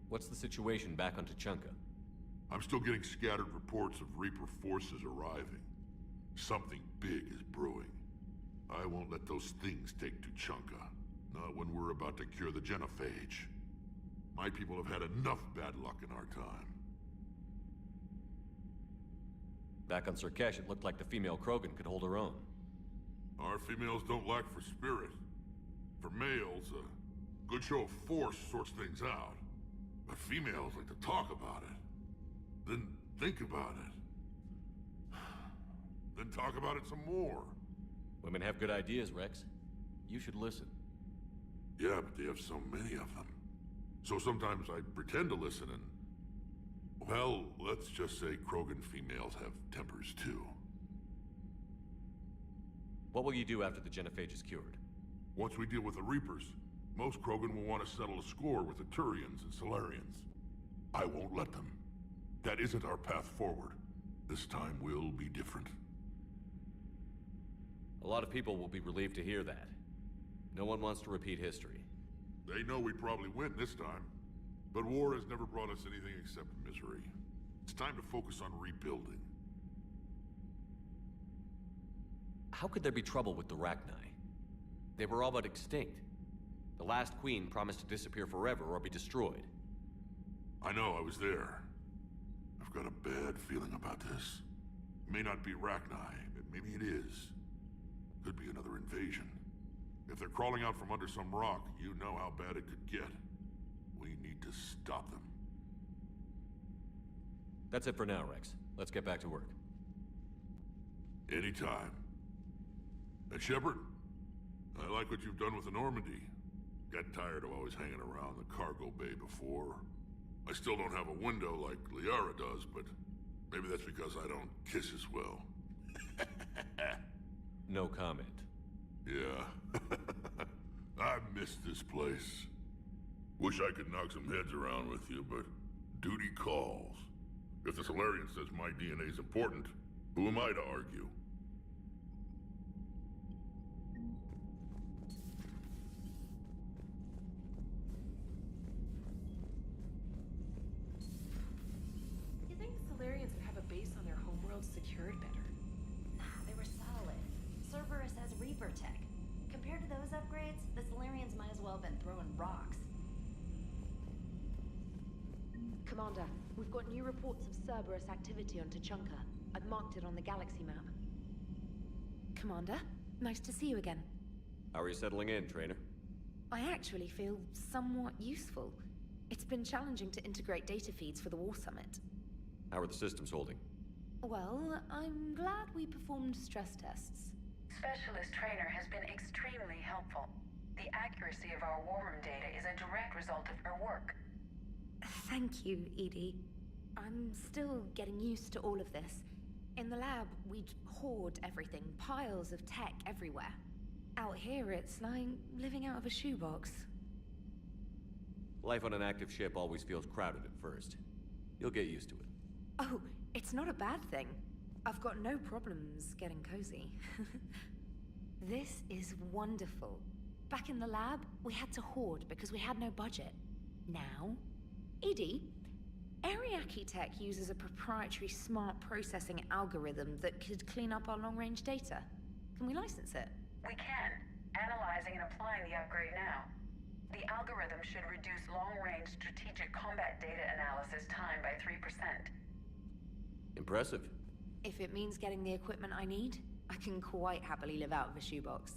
What's the situation back on Tuchanka? I'm still getting scattered reports of Reaper forces arriving. Something big is brewing. I won't let those things take Tuchanka. Not when we're about to cure the Genophage. My people have had enough bad luck in our time. Back on Surkesh, it looked like the female Krogan could hold her own. Our females don't lack for spirit. For males, a good show of force sorts things out. But females like to talk about it. Then think about it. Then talk about it some more. Women have good ideas, Rex. You should listen. Yeah, but they have so many of them. So sometimes I pretend to listen and... Well, let's just say Krogan females have tempers too. What will you do after the Genophage is cured? Once we deal with the Reapers, most Krogan will want to settle a score with the Turians and Salarians. I won't let them. That isn't our path forward. This time will be different. A lot of people will be relieved to hear that. No one wants to repeat history. They know we probably win this time. But war has never brought us anything except misery. It's time to focus on rebuilding. How could there be trouble with the Rachni? They were all but extinct. The last queen promised to disappear forever or be destroyed. I know, I was there. I've got a bad feeling about this. It may not be Rachni, but maybe it is. Could be another invasion. If they're crawling out from under some rock, you know how bad it could get. We need to stop them. That's it for now, Rex. Let's get back to work. Anytime. And Shepard, I like what you've done with the Normandy. Got tired of always hanging around the cargo bay before. I still don't have a window like Liara does, but maybe that's because I don't kiss as well. No comment. Yeah. I miss this place. Wish I could knock some heads around with you, but duty calls. If the Solarian says my DNA's important, who am I to argue? You think the Solarians would have a base on their homeworld secured better? Nah, they were solid. Cerberus has Reaper tech. Compared to those upgrades, the Solarians might as well have been throwing rocks. Commander, we've got new reports of Cerberus activity on Tuchanka. I've marked it on the galaxy map. Commander, nice to see you again. How are you settling in, Trainer? I actually feel somewhat useful. It's been challenging to integrate data feeds for the War Summit. How are the systems holding? Well, I'm glad we performed stress tests. Specialist Trainer has been extremely helpful. The accuracy of our war room data is a direct result of her work. Thank you, Edie. I'm still getting used to all of this. In the lab, we'd hoard everything, piles of tech everywhere. Out here, it's like living out of a shoebox. Life on an active ship always feels crowded at first. You'll get used to it. Oh, it's not a bad thing. I've got no problems getting cozy. This is wonderful. Back in the lab, we had to hoard because we had no budget. Now, Edie, Ariake Tech uses a proprietary smart processing algorithm that could clean up our long-range data. Can we license it? We can. Analyzing and applying the upgrade now. The algorithm should reduce long-range strategic combat data analysis time by 3%. Impressive. If it means getting the equipment I need, I can quite happily live out of a shoebox.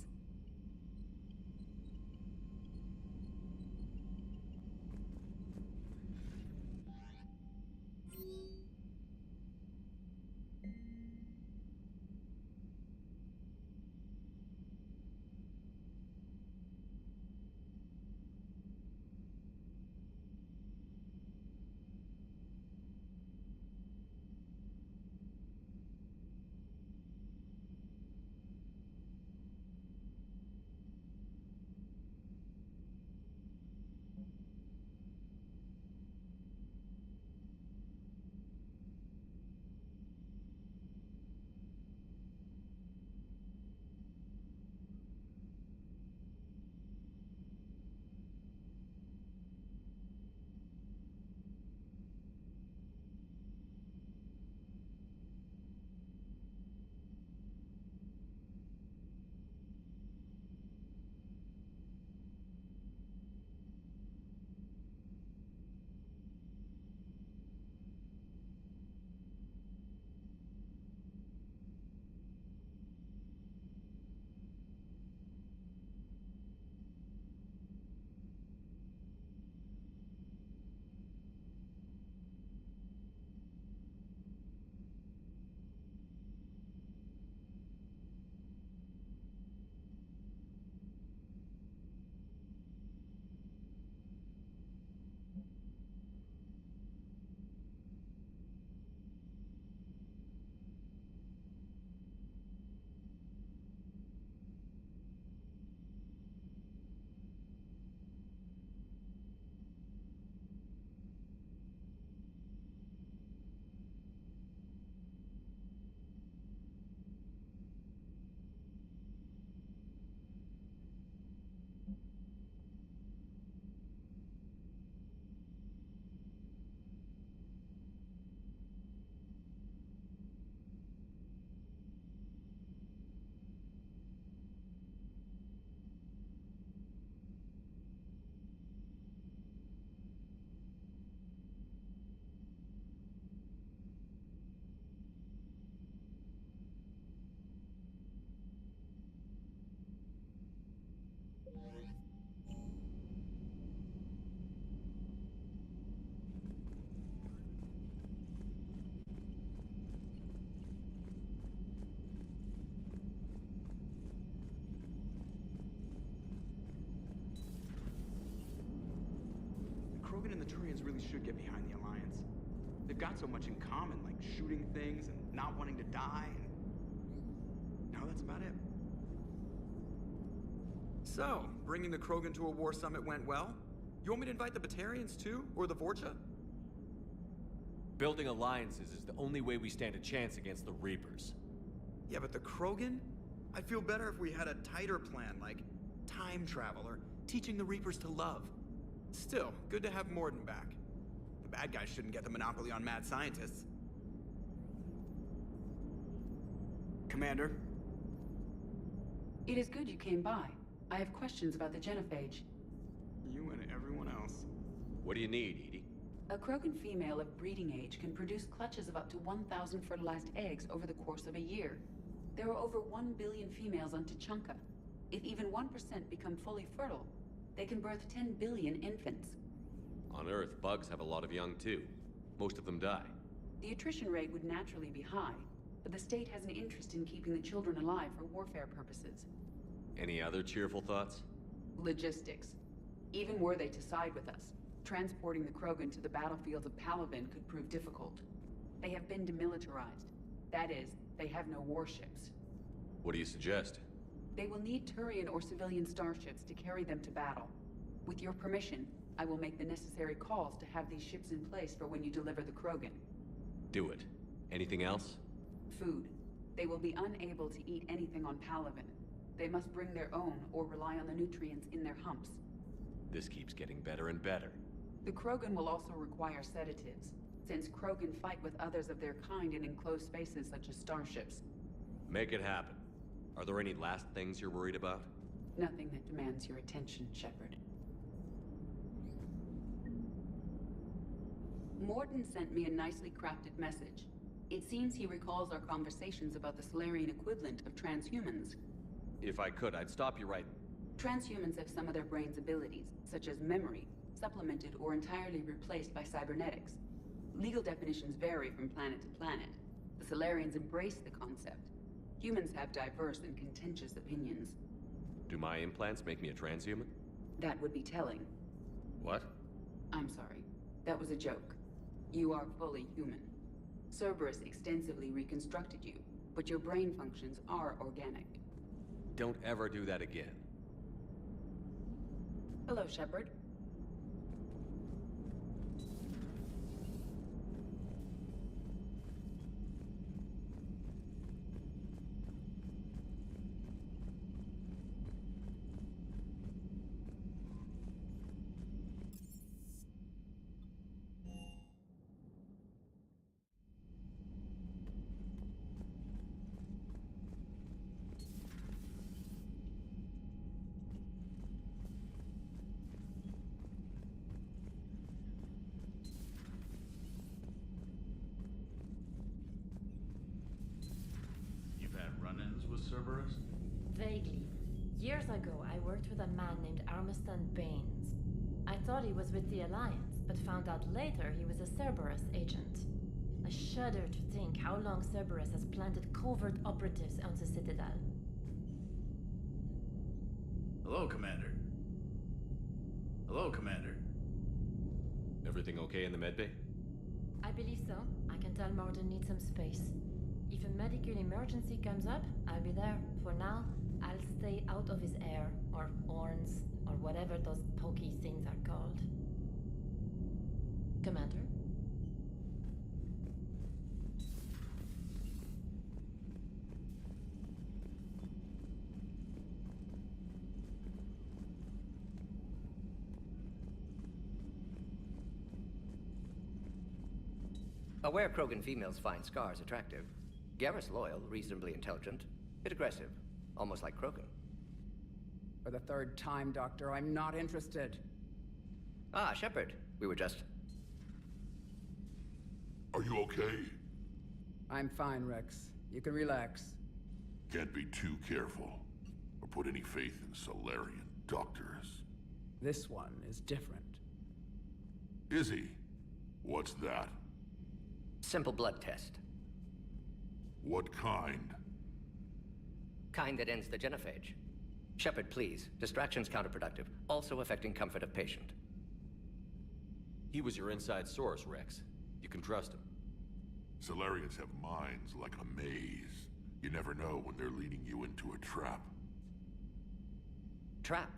Krogan and the Turians really should get behind the Alliance. They've got so much in common, like shooting things and not wanting to die. And that's about it. So, bringing the Krogan to a war summit went well? You want me to invite the Batarians too? Or the Vorcha? Building alliances is the only way we stand a chance against the Reapers. Yeah, but the Krogan? I'd feel better if we had a tighter plan, like time travel or teaching the Reapers to love. Still, good to have Mordin back. The bad guys shouldn't get the monopoly on mad scientists. Commander? It is good you came by. I have questions about the genophage. You and everyone else. What do you need, Edie? A Krogan female of breeding age can produce clutches of up to 1,000 fertilized eggs over the course of a year. There are over 1 billion females on Tuchanka. If even 1% become fully fertile, they can birth 10 billion infants. On Earth, bugs have a lot of young too. Most of them die. The attrition rate would naturally be high, but the state has an interest in keeping the children alive for warfare purposes. Any other cheerful thoughts? Logistics. Even were they to side with us, transporting the Krogan to the battlefields of Palaven could prove difficult. They have been demilitarized. That is, they have no warships. What do you suggest? They will need Turian or civilian starships to carry them to battle. With your permission, I will make the necessary calls to have these ships in place for when you deliver the Krogan. Do it. Anything else? Food. They will be unable to eat anything on Palaven. They must bring their own or rely on the nutrients in their humps. This keeps getting better and better. The Krogan will also require sedatives, since Krogan fight with others of their kind in enclosed spaces such as starships. Make it happen. Are there any last things you're worried about? Nothing that demands your attention, Shepard. Mordin sent me a nicely crafted message. It seems he recalls our conversations about the Solarian equivalent of transhumans. If I could, I'd stop you right... Transhumans have some of their brain's abilities, such as memory, supplemented or entirely replaced by cybernetics. Legal definitions vary from planet to planet. The Solarians embrace the concept. Humans have diverse and contentious opinions. Do my implants make me a transhuman? That would be telling. What? I'm sorry. That was a joke. You are fully human. Cerberus extensively reconstructed you, but your brain functions are organic. Don't ever do that again. Hello, Shepard. Cerberus? Vaguely. Years ago, I worked with a man named Armiston Baines. I thought he was with the Alliance, but found out later he was a Cerberus agent. I shudder to think how long Cerberus has planted covert operatives on the Citadel. Hello, Commander. Hello, Commander. Everything okay in the medbay? I believe so. I can tell Mordin needs some space. If a medical emergency comes up, I'll be there. For now, I'll stay out of his air, or horns, or whatever those pokey things are called. Commander? Aware Krogan females find scars attractive. Garrus loyal, reasonably intelligent, bit aggressive, almost like Krogan. For the third time, Doctor, I'm not interested. Ah, Shepard. We were just... Are you okay? I'm fine, Rex. You can relax. Can't be too careful, or put any faith in Solarian doctors. This one is different. Is he? What's that? Simple blood test. What kind? Kind that ends the genophage. Shepard, please. Distraction's counterproductive, also affecting comfort of patient. He was your inside source, Rex. You can trust him. Solarians have minds like a maze. You never know when they're leading you into a trap. Trap?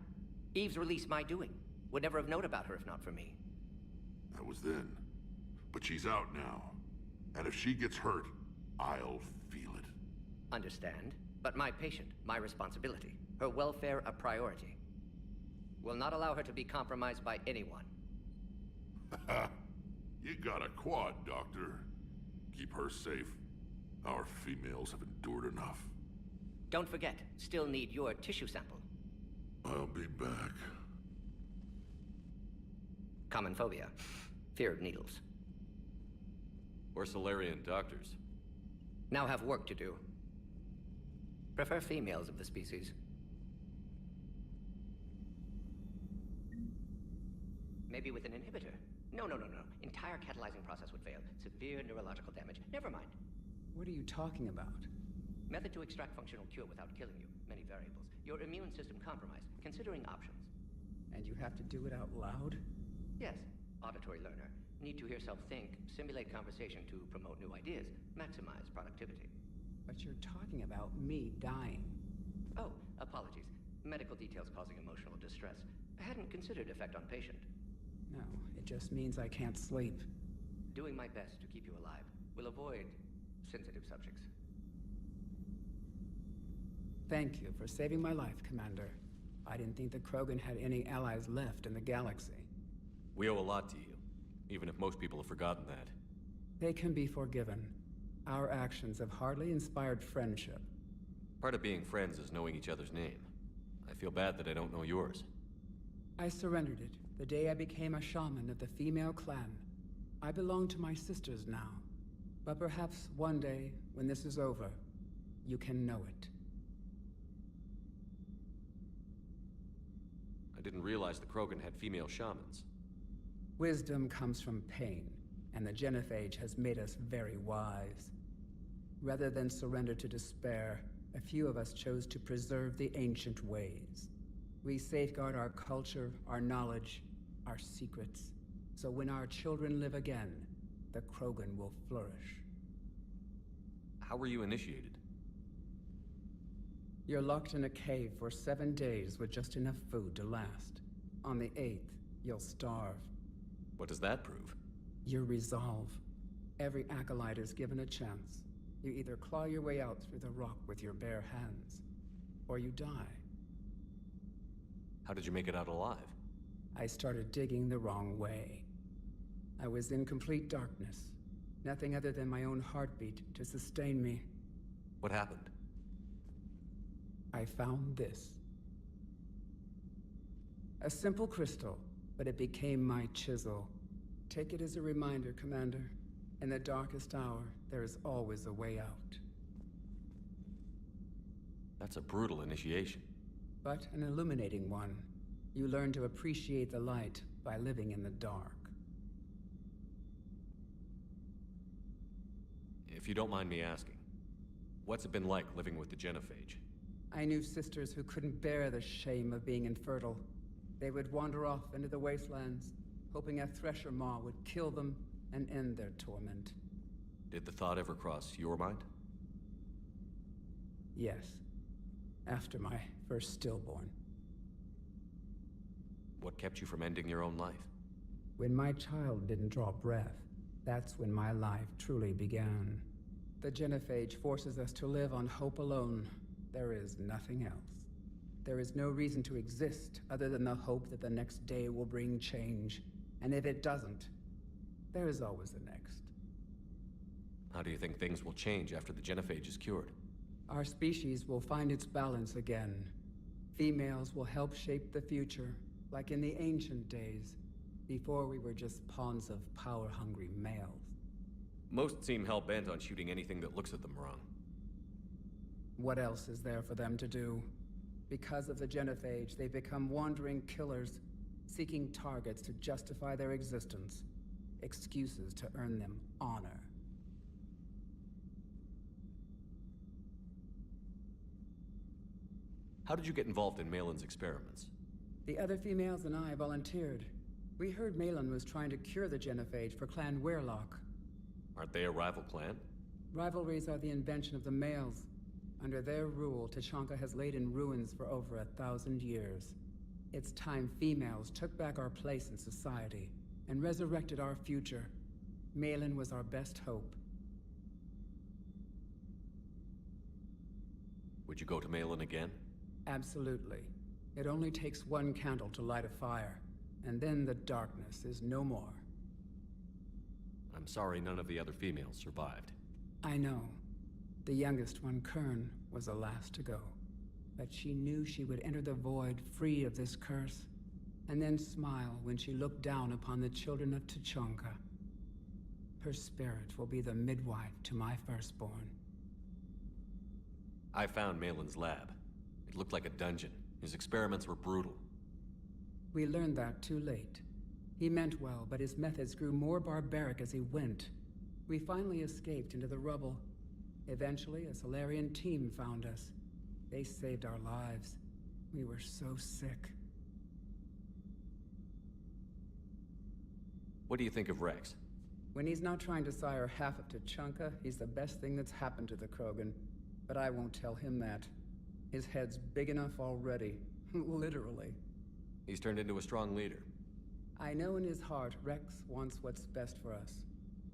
Eve's release my doing. Would never have known about her if not for me. That was then. But she's out now. And if she gets hurt, I'll feel it. Understand. But my patient, my responsibility. Her welfare a priority. Will not allow her to be compromised by anyone. You got a quad, Doctor. Keep her safe. Our females have endured enough. Don't forget, still need your tissue sample. I'll be back. Common phobia. Fear of needles. We're Salarian doctors. Now have work to do. Prefer females of the species. Maybe with an inhibitor. No. Entire catalyzing process would fail. Severe neurological damage. Never mind. What are you talking about? Method to extract functional cure without killing you. Many variables. Your immune system compromised. Considering options. And you have to do it out loud? Yes. Auditory learner. Need to hear self think, simulate conversation to promote new ideas, maximize productivity. But you're talking about me dying. Oh, apologies. Medical details causing emotional distress. I hadn't considered effect on patient. No, it just means I can't sleep. Doing my best to keep you alive. Will avoid sensitive subjects. Thank you for saving my life, Commander. I didn't think the Krogan had any allies left in the galaxy. We owe a lot to you, even if most people have forgotten that. They can be forgiven. Our actions have hardly inspired friendship. Part of being friends is knowing each other's name. I feel bad that I don't know yours. I surrendered it the day I became a shaman of the female clan. I belong to my sisters now. But perhaps one day, when this is over, you can know it. I didn't realize the Krogan had female shamans. Wisdom comes from pain, and the Genophage has made us very wise. Rather than surrender to despair, a few of us chose to preserve the ancient ways. We safeguard our culture, our knowledge, our secrets, so when our children live again, the Krogan will flourish. How were you initiated? You're locked in a cave for 7 days with just enough food to last. On the 8th, you'll starve. What does that prove? Your resolve. Every acolyte is given a chance. You either claw your way out through the rock with your bare hands, or you die. How did you make it out alive? I started digging the wrong way. I was in complete darkness. Nothing other than my own heartbeat to sustain me. What happened? I found this. A simple crystal, but it became my chisel. Take it as a reminder, Commander. In the darkest hour, there is always a way out. That's a brutal initiation. But an illuminating one. You learn to appreciate the light by living in the dark. If you don't mind me asking, what's it been like living with the Genophage? I knew sisters who couldn't bear the shame of being infertile. They would wander off into the wastelands, hoping a Thresher Maw would kill them and end their torment. Did the thought ever cross your mind? Yes. After my first stillborn. What kept you from ending your own life? When my child didn't draw breath, that's when my life truly began. The Genophage forces us to live on hope alone. There is nothing else. There is no reason to exist other than the hope that the next day will bring change. And if it doesn't, there is always the next. How do you think things will change after the Genophage is cured? Our species will find its balance again. Females will help shape the future, like in the ancient days, before we were just pawns of power-hungry males. Most seem hell-bent on shooting anything that looks at them wrong. What else is there for them to do? Because of the Genophage, they become wandering killers, seeking targets to justify their existence, excuses to earn them honor. How did you get involved in Malin's experiments? The other females and I volunteered. We heard Malin was trying to cure the Genophage for Clan Weirlock. Aren't they a rival clan? Rivalries are the invention of the males. Under their rule, Tuchanka has laid in ruins for over 1,000 years. It's time females took back our place in society and resurrected our future. Malin was our best hope. Would you go to Malin again? Absolutely. It only takes one candle to light a fire, and then the darkness is no more. I'm sorry none of the other females survived. I know. The youngest one, Kern, was the last to go. But she knew she would enter the void free of this curse, and then smile when she looked down upon the children of Tuchanka. Her spirit will be the midwife to my firstborn. I found Malin's lab. It looked like a dungeon. His experiments were brutal. We learned that too late. He meant well, but his methods grew more barbaric as he went. We finally escaped into the rubble. Eventually, a Salarian team found us. They saved our lives. We were so sick. What do you think of Rex? When he's not trying to sire half of Tuchanka, he's the best thing that's happened to the Krogan. But I won't tell him that. His head's big enough already. Literally. He's turned into a strong leader. I know in his heart Rex wants what's best for us.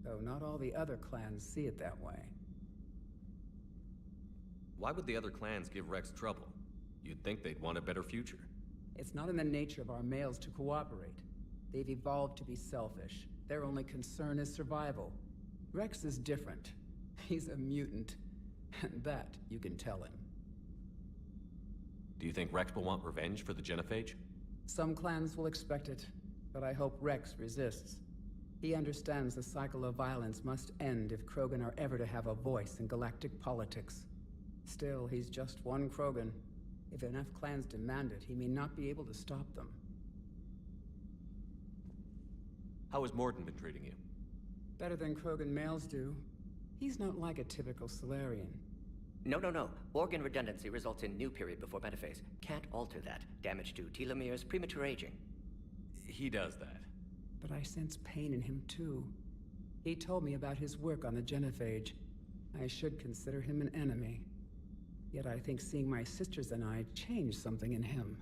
Though not all the other clans see it that way. Why would the other clans give Rex trouble? You'd think they'd want a better future. It's not in the nature of our males to cooperate. They've evolved to be selfish. Their only concern is survival. Rex is different. He's a mutant. And that you can tell him. Do you think Rex will want revenge for the Genophage? Some clans will expect it, but I hope Rex resists. He understands the cycle of violence must end if Krogan are ever to have a voice in galactic politics. Still, he's just one Krogan. If enough clans demand it, he may not be able to stop them. How has Mordin been treating you? Better than Krogan males do. He's not like a typical Salarian. No. Organ redundancy results in new period before metaphase. Can't alter that. Damage to telomeres, premature aging. He does that. But I sense pain in him too. He told me about his work on the Genophage. I should consider him an enemy. Yet I think seeing my sisters and I changed something in him.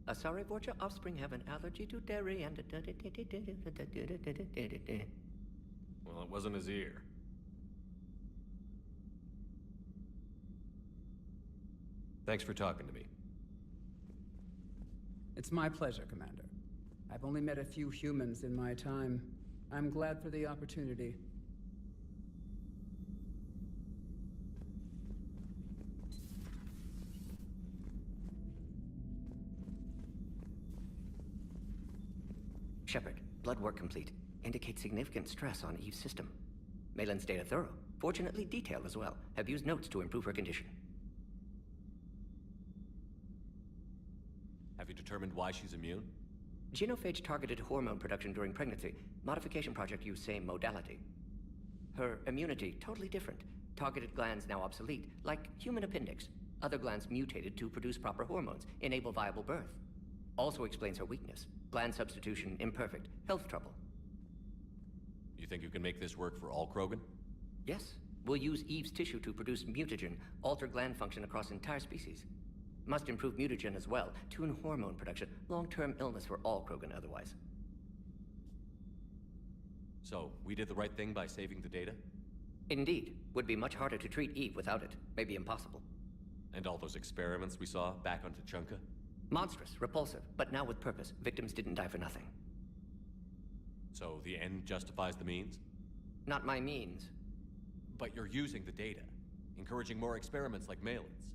Asari Vorcha offspring have an allergy to dairy and... Well, it wasn't his ear. Thanks for talking to me. It's my pleasure, Commander. I've only met a few humans in my time. I'm glad for the opportunity. Shepard, blood work complete. Indicates significant stress on Eve's system. Malin's data thorough. Fortunately detailed as well. Have used notes to improve her condition. Have you determined why she's immune? Genophage targeted hormone production during pregnancy. Modification project used same modality. Her immunity totally different. Targeted glands now obsolete, like human appendix. Other glands mutated to produce proper hormones, enable viable birth. Also explains her weakness. Gland substitution imperfect. Health trouble. You think you can make this work for all Krogan? Yes. We'll use Eve's tissue to produce mutagen, alter gland function across entire species. Must improve mutagen as well, tune hormone production. Long-term illness for all Krogan otherwise. So, we did the right thing by saving the data? Indeed. Would be much harder to treat Eve without it. Maybe impossible. And all those experiments we saw back on Tuchanka? Monstrous, repulsive, but now with purpose. Victims didn't die for nothing. So the end justifies the means? Not my means. But you're using the data, encouraging more experiments like Malin's.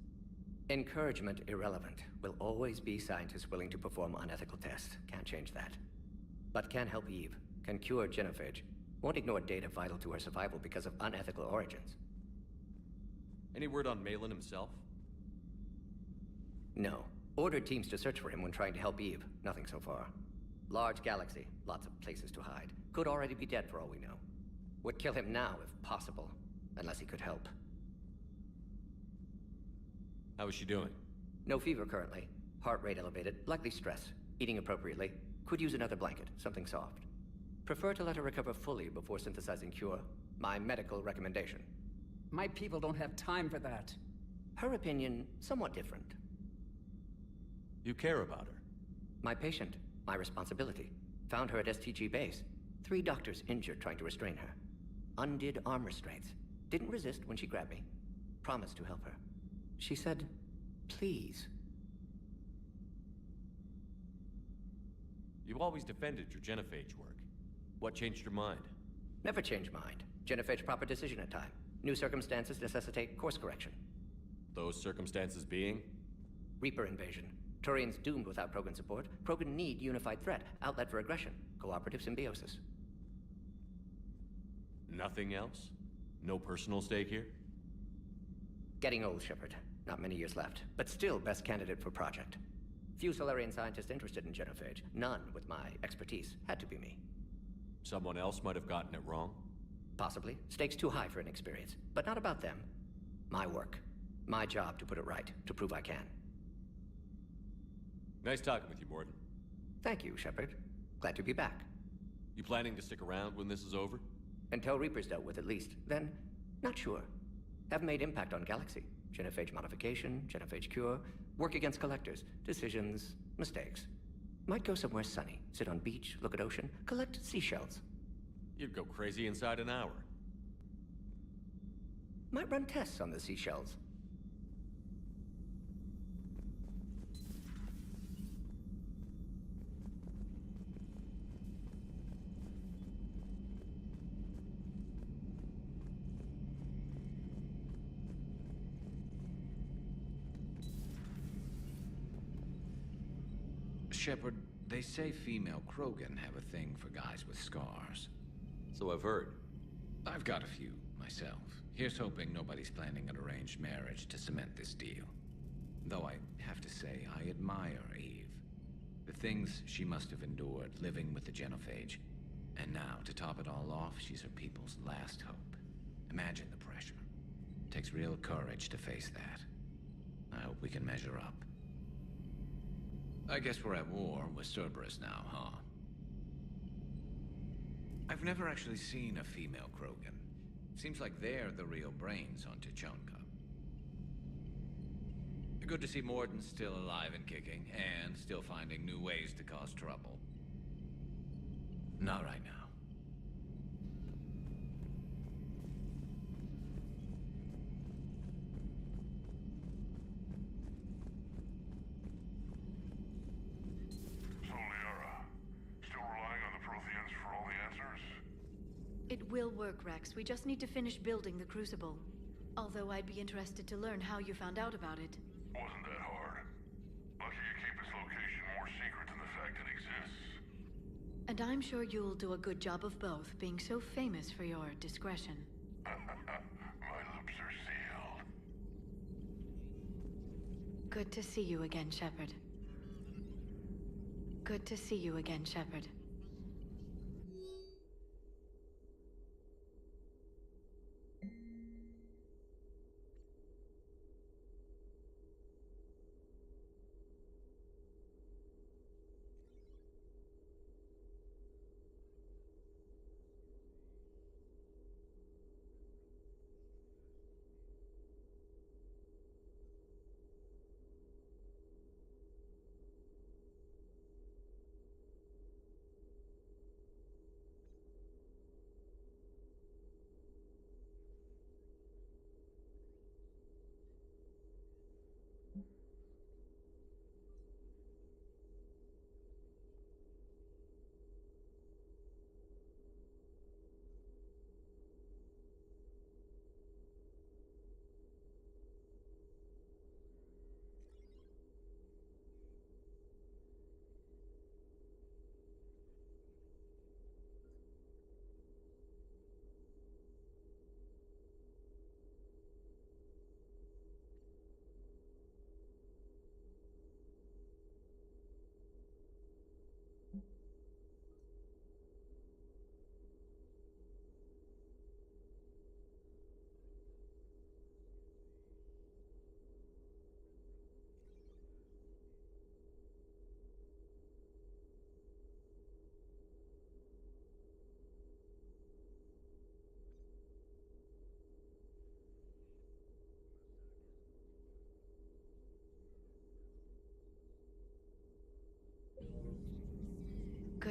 Encouragement irrelevant. Will always be scientists willing to perform unethical tests. Can't change that. But can help Eve. Can cure Genophage. Won't ignore data vital to her survival because of unethical origins. Any word on Malin himself? No. Ordered teams to search for him when trying to help Eve. Nothing so far. Large galaxy. Lots of places to hide. Could already be dead for all we know. Would kill him now if possible. Unless he could help. How is she doing? No fever currently. Heart rate elevated. Likely stress. Eating appropriately. Could use another blanket. Something soft. Prefer to let her recover fully before synthesizing cure. My medical recommendation. My people don't have time for that. Her opinion, somewhat different. You care about her? My patient, my responsibility. Found her at STG base. 3 doctors injured trying to restrain her. Undid arm restraints. Didn't resist when she grabbed me. Promised to help her. She said, please. You always defended your genophage work. What changed your mind? Never change mind. Genophage proper decision at time. New circumstances necessitate course correction. Those circumstances being? Reaper invasion. Turians doomed without Krogan support. Krogan need unified threat, outlet for aggression, cooperative symbiosis. Nothing else? No personal stake here? Getting old, Shepard. Not many years left, but still best candidate for project. Few Solarian scientists interested in genophage. None with my expertise. Had to be me. Someone else might have gotten it wrong? Possibly. Stakes too high for inexperience. But not about them. My work. My job to put it right, to prove I can. Nice talking with you, Mordin. Thank you, Shepard. Glad to be back. You planning to stick around when this is over? Until Reaper's dealt with, at least. Then, not sure. Have made impact on Galaxy. Genophage modification, genophage cure, work against collectors, decisions, mistakes. Might go somewhere sunny, sit on beach, look at ocean, collect seashells. You'd go crazy inside an hour. Might run tests on the seashells. Shepard, they say female Krogan have a thing for guys with scars. So I've heard. I've got a few, myself. Here's hoping nobody's planning an arranged marriage to cement this deal. Though I have to say, I admire Eve. The things she must have endured living with the genophage. And now, to top it all off, she's her people's last hope. Imagine the pressure. Takes real courage to face that. I hope we can measure up. I guess we're at war with Cerberus now, huh? I've never actually seen a female Krogan. Seems like they're the real brains on Tuchanka. Good to see Mordin's still alive and kicking, and still finding new ways to cause trouble. Not right now. It will work, Rex. We just need to finish building the Crucible. Although I'd be interested to learn how you found out about it. Wasn't that hard. Lucky you keep its location more secret than the fact it exists. And I'm sure you'll do a good job of both, being so famous for your discretion. My lips are sealed. Good to see you again, Shepard. Good to see you again, Shepard.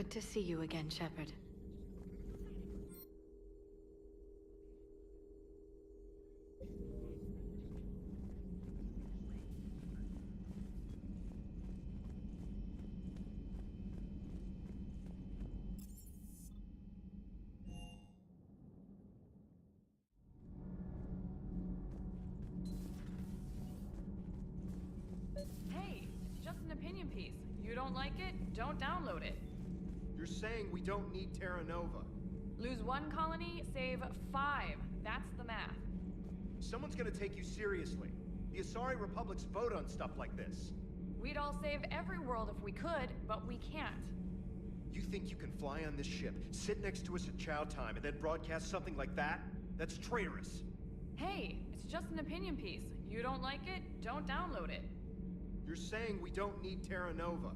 Good to see you again, Shepard. Hey, it's just an opinion piece. You don't like it? Don't download it. You're saying we don't need Terra Nova. Lose 1 colony, save 5. That's the math. Someone's gonna take you seriously. The Asari Republics vote on stuff like this. We'd all save every world if we could, but we can't. You think you can fly on this ship, sit next to us at chow time, and then broadcast something like that? That's traitorous. Hey, it's just an opinion piece. You don't like it? Don't download it. You're saying we don't need Terra Nova.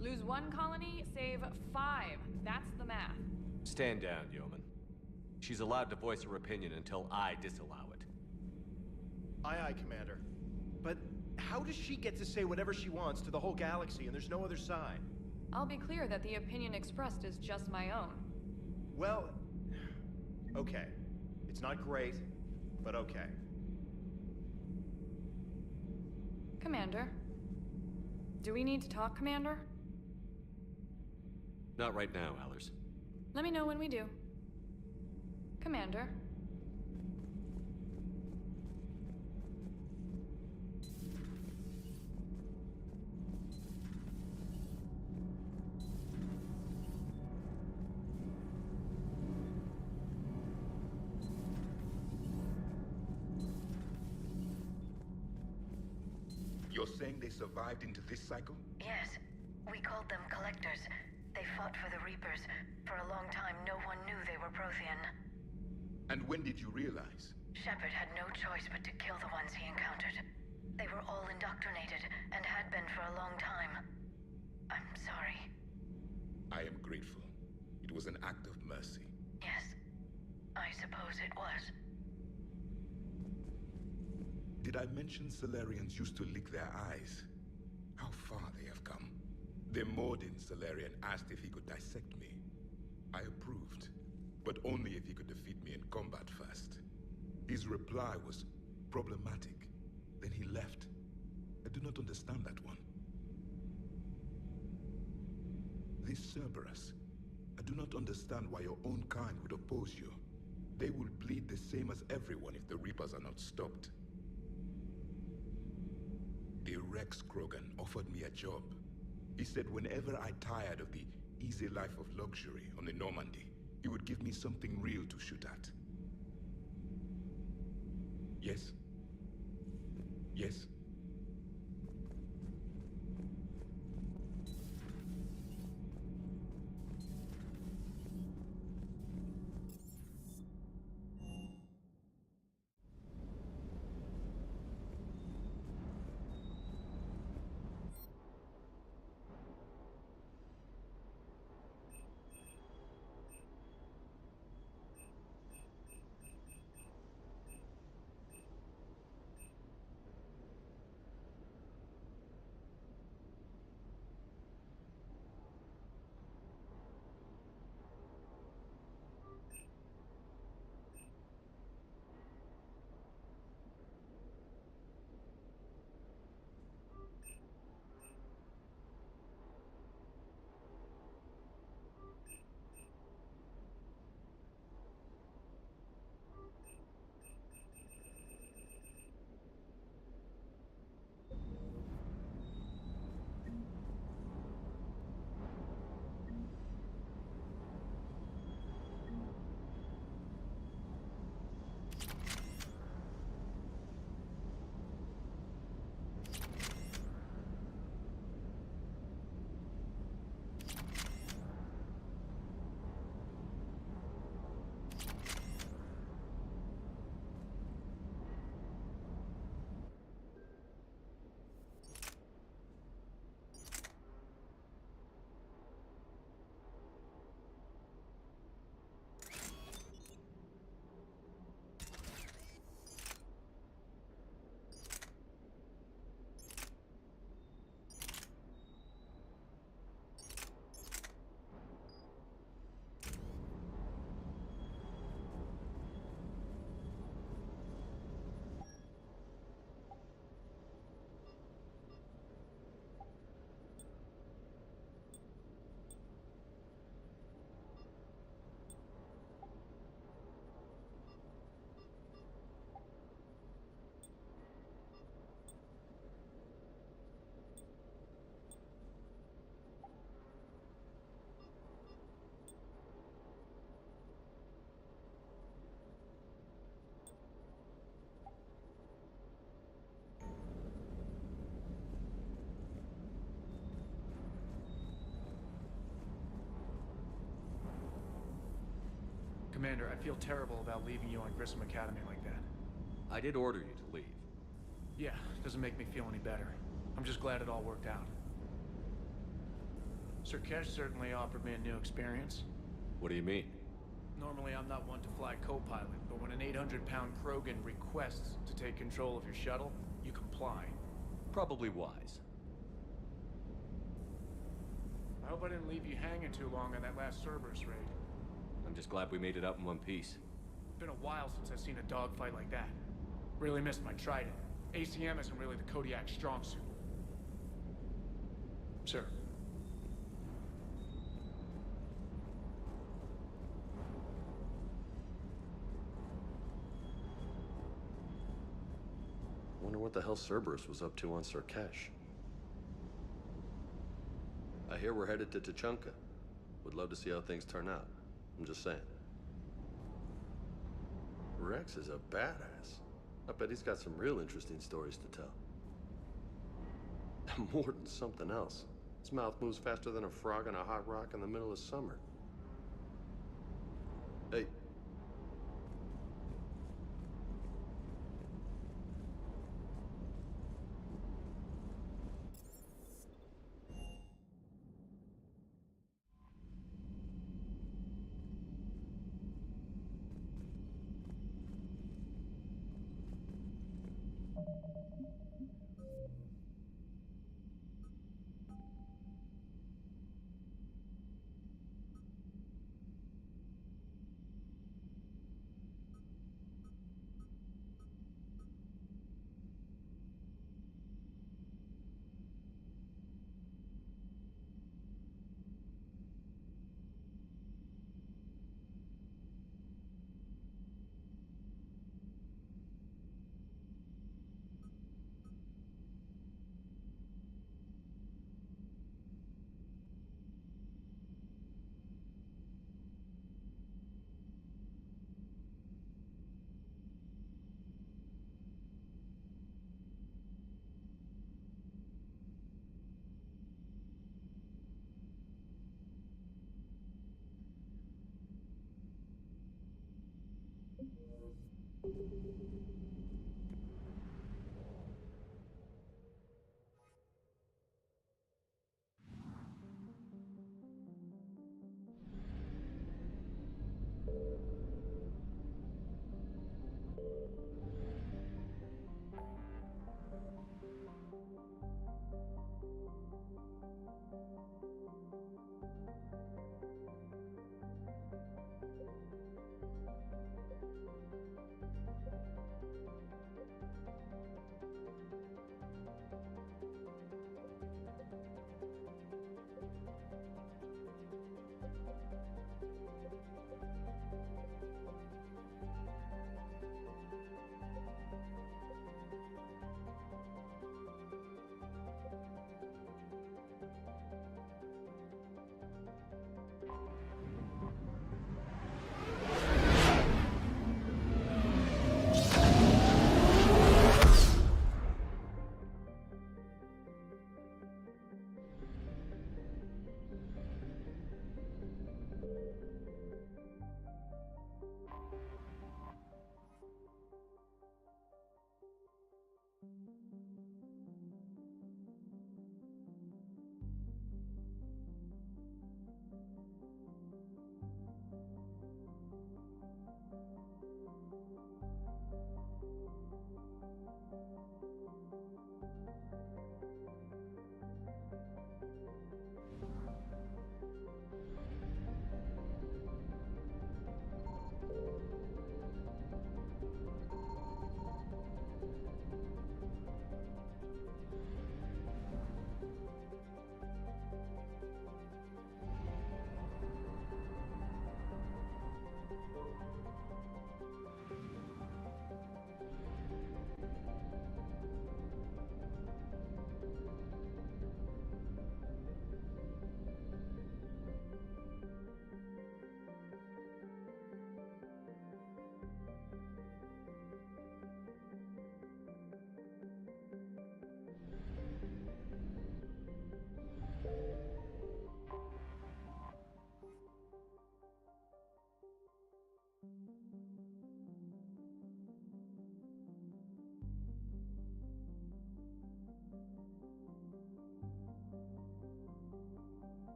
Lose 1 colony, save 5. That's the math. Stand down, Yeoman. She's allowed to voice her opinion until I disallow it. Aye, aye, Commander. But how does she get to say whatever she wants to the whole galaxy and there's no other side? I'll be clear that the opinion expressed is just my own. Well, okay. It's not great, but okay. Commander. Do we need to talk, Commander? Not right now, Allers. Let me know when we do. Commander. You're saying they survived into this cycle? Yes. We called them Collectors. They fought for the Reapers. For a long time, no one knew they were Prothean. And when did you realize? Shepard had no choice but to kill the ones he encountered. They were all indoctrinated, and had been for a long time. I'm sorry. I am grateful. It was an act of mercy. Yes. I suppose it was. Did I mention Salarians used to lick their eyes? How far they have come. The Mordin Salarian asked if he could dissect me. I approved, but only if he could defeat me in combat first. His reply was problematic. Then he left. I do not understand that one. This Cerberus, I do not understand why your own kind would oppose you. They will bleed the same as everyone if the Reapers are not stopped. The Rex Krogan offered me a job. He said whenever I tired of the easy life of luxury on the Normandy, he would give me something real to shoot at. Yes? Yes? Commander, I feel terrible about leaving you on Grissom Academy like that. I did order you to leave. Yeah, doesn't make me feel any better. I'm just glad it all worked out. Surkesh certainly offered me a new experience. What do you mean? Normally I'm not one to fly co-pilot, but when an 800-pound Krogan requests to take control of your shuttle, you comply. Probably wise. I hope I didn't leave you hanging too long on that last Cerberus raid. I'm just glad we made it out in one piece. Been a while since I've seen a dogfight like that. Really missed my Trident. ACM isn't really the Kodiak strong suit. Sir. Wonder what the hell Cerberus was up to on Surkesh. I hear we're headed to Tuchanka. Would love to see how things turn out. I'm just saying. Rex is a badass. I bet he's got some real interesting stories to tell. And Morden's something else. His mouth moves faster than a frog on a hot rock in the middle of summer. Hey.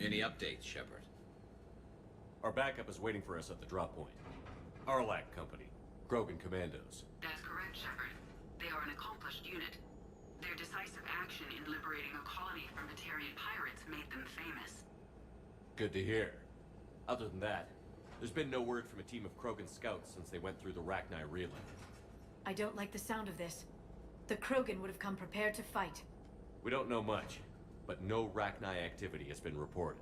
Any updates, Shepard? Our backup is waiting for us at the drop point. Arlac Company, Krogan Commandos. That's correct, Shepard. They are an accomplished unit. Their decisive action in liberating a colony from Batarian pirates made them famous. Good to hear. Other than that, there's been no word from a team of Krogan scouts since they went through the Rachni relay. I don't like the sound of this. The Krogan would have come prepared to fight. We don't know much, but no Rachni activity has been reported.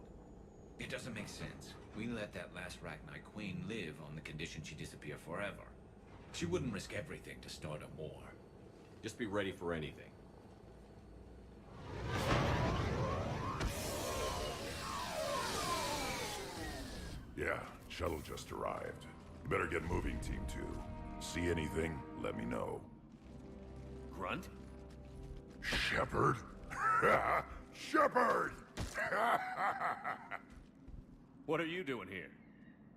It doesn't make sense. We let that last Rachni queen live on the condition she disappear forever. She wouldn't risk everything to start a war. Just be ready for anything. Yeah, shuttle just arrived. You better get moving, Team 2. See anything, let me know. Grunt? Shepard? Shepard! What are you doing here?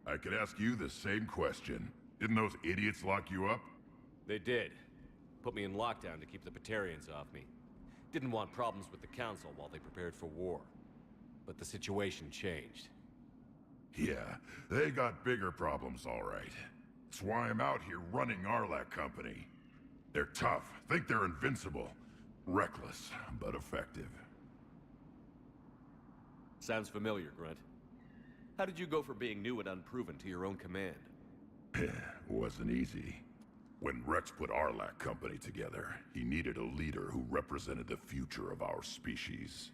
I could ask you the same question. Didn't those idiots lock you up? They did. Put me in lockdown to keep the Batarians off me. Didn't want problems with the Council while they prepared for war. But the situation changed. Yeah, they got bigger problems, all right. That's why I'm out here running Arlac Company. They're tough, think they're invincible. Reckless, but effective. Sounds familiar, Grunt. How did you go from being new and unproven to your own command? Wasn't easy. When Rex put Arlac Company together, he needed a leader who represented the future of our species.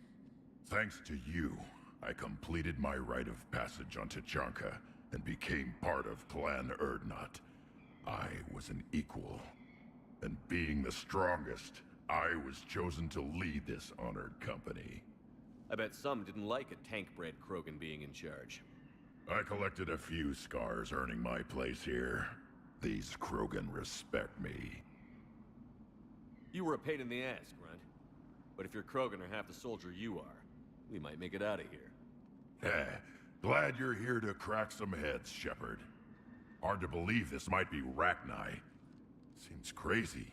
Thanks to you, I completed my rite of passage on Tuchanka and became part of Clan Urdnot. I was an equal. And being the strongest, I was chosen to lead this honored company. I bet some didn't like a tank-bred Krogan being in charge. I collected a few scars earning my place here. These Krogan respect me. You were a pain in the ass, Grunt. But if your Krogan are half the soldier you are, we might make it out of here. Glad you're here to crack some heads, Shepard. Hard to believe this might be Rachni. Seems crazy.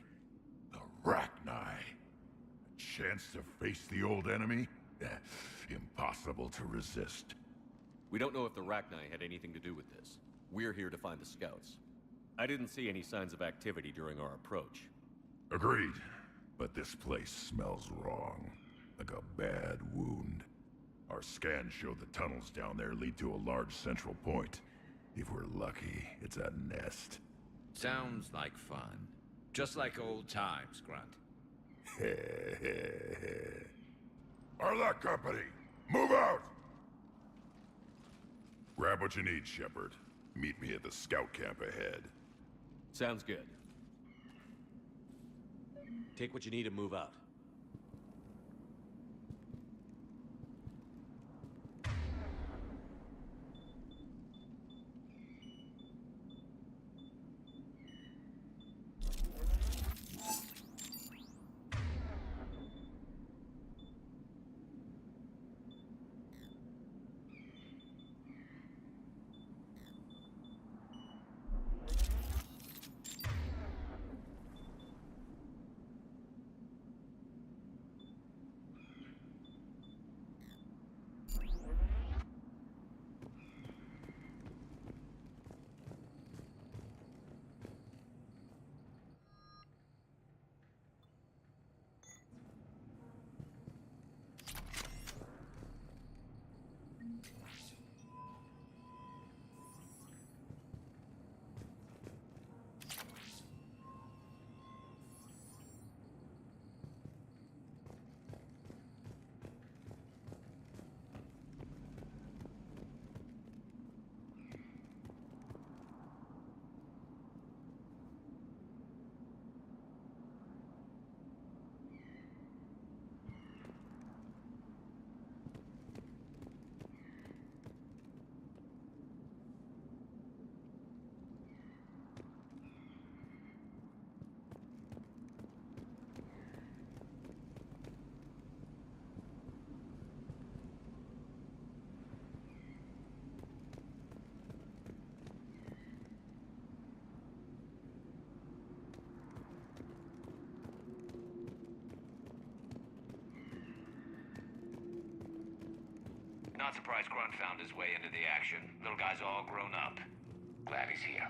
The Rachni. A chance to face the old enemy? Impossible to resist. We don't know if the Rachni had anything to do with this. We're here to find the scouts. I didn't see any signs of activity during our approach. Agreed. But this place smells wrong. Like a bad wound. Our scans show the tunnels down there lead to a large central point. If we're lucky, it's a nest. Sounds like fun. Just like old times, Grunt. Arlac Company, move out! Grab what you need, Shepard. Meet me at the scout camp ahead. Sounds good. Take what you need and move out. Not surprised Grunt found his way into the action. Little guy's all grown up. Glad he's here.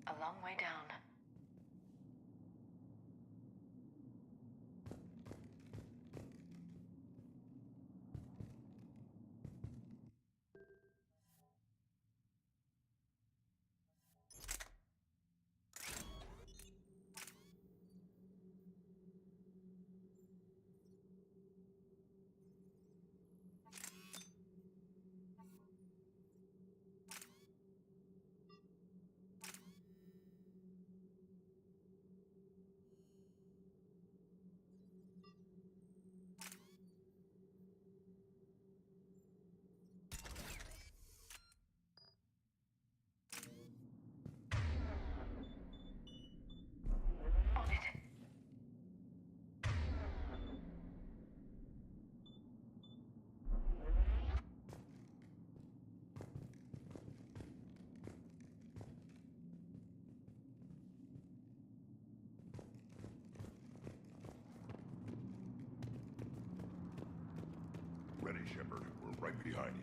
A long way down. ready, Shepard. We're right behind you.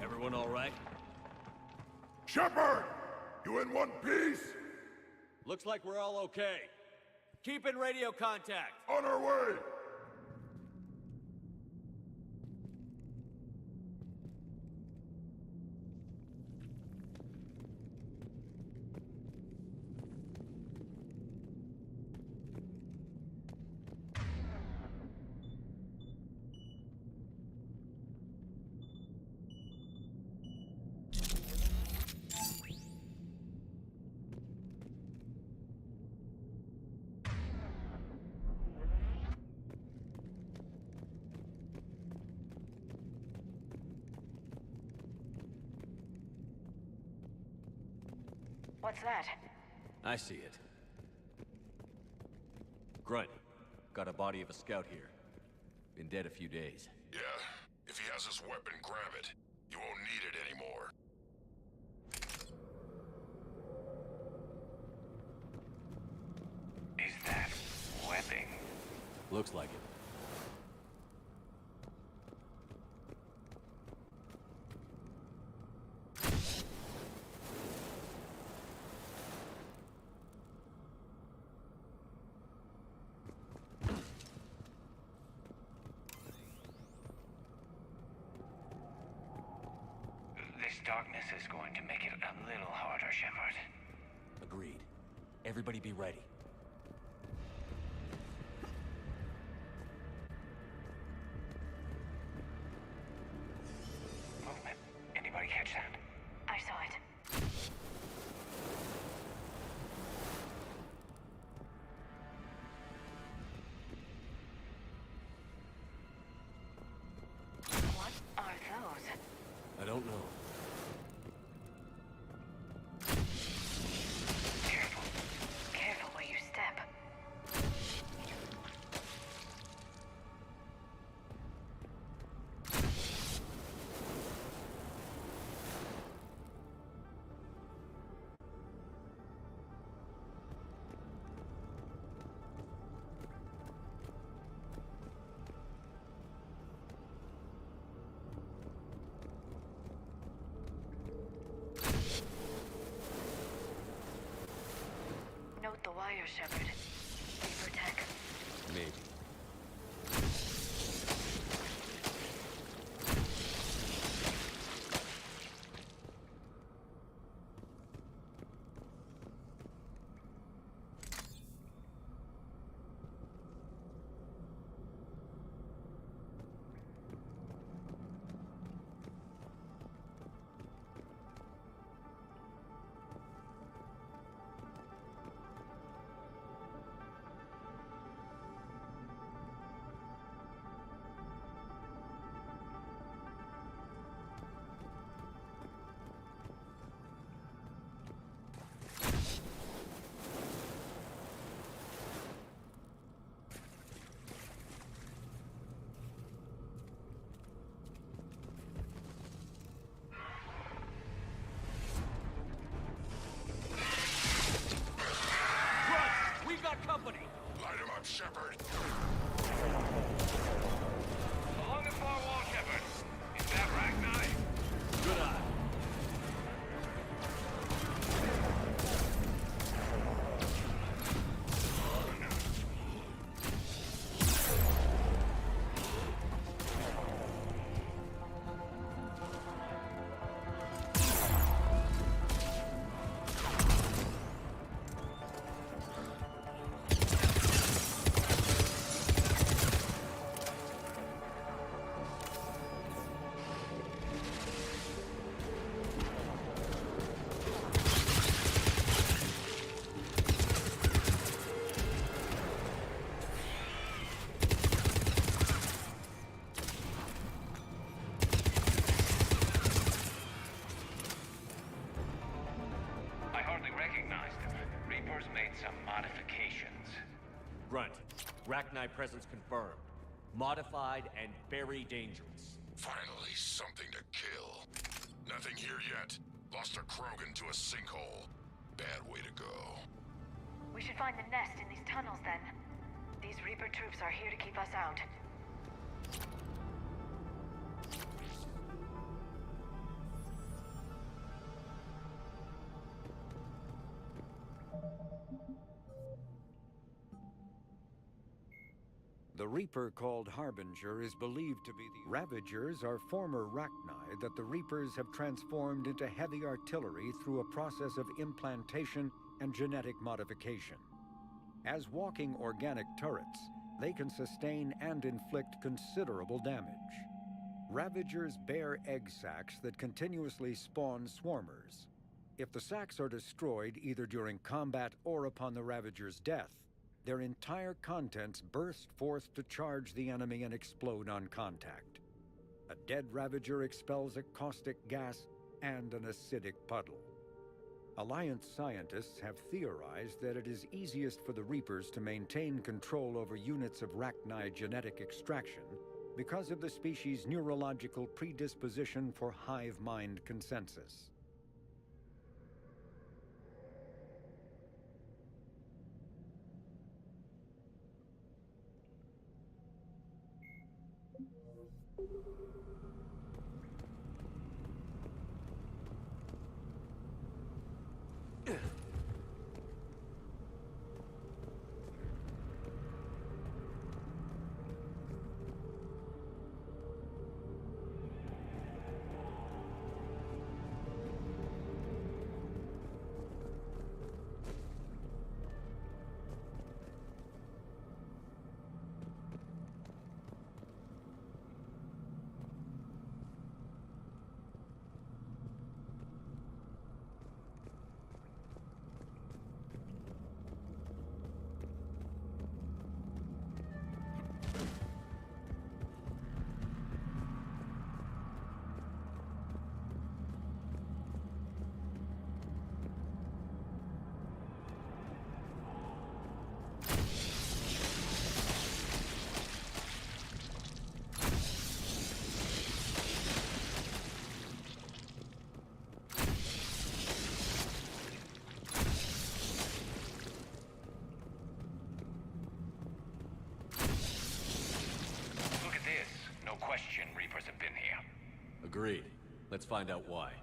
Everyone all right? Shepard! You in one piece? Looks like we're all okay. Keep in radio contact. On our way! What's that? I see it. Grunt, got a body of a scout here. Been dead a few days. Yeah. If he has his weapon, grab it. You won't need it anymore. Is that webbing? Looks like it. This darkness is going to make it a little harder, Shepard. Agreed. Everybody be ready. Movement. Anybody catch that? I saw it. What are those? I don't know. Careful. Careful where you step. Note the wire, Shepard. Reaper tech. Maybe. Rachni presence confirmed. Modified and very dangerous. Finally, something to kill. Nothing here yet. Lost a Krogan to a sinkhole. Bad way to go. We should find the nest in these tunnels then. These Reaper troops are here to keep us out. The Reaper called Harbinger is believed to be the Ravagers are former Rachni that the Reapers have transformed into heavy artillery through a process of implantation and genetic modification. As walking organic turrets, they can sustain and inflict considerable damage. Ravagers bear egg sacs that continuously spawn swarmers. If the sacs are destroyed either during combat or upon the Ravager's death, their entire contents burst forth to charge the enemy and explode on contact. A dead Ravager expels a caustic gas and an acidic puddle. Alliance scientists have theorized that it is easiest for the Reapers to maintain control over units of Rachni genetic extraction because of the species' neurological predisposition for hive mind consensus. Agreed. Let's find out why.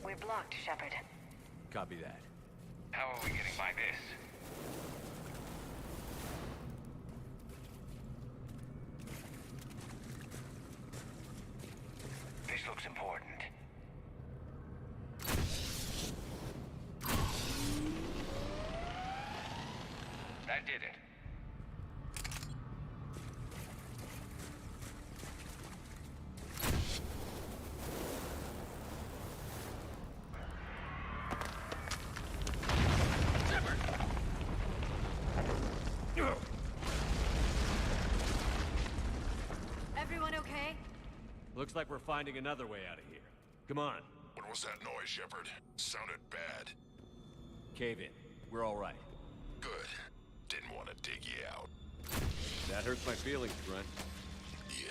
We're blocked, Shepard. Copy that. How are we getting by this? This looks important. That did it. Everyone okay? Looks like we're finding another way out of here. Come on. What was that noise, Shepard? Sounded bad. Cave in. We're all right. Good. Didn't want to dig you out. That hurts my feelings, Grunt. Yeah.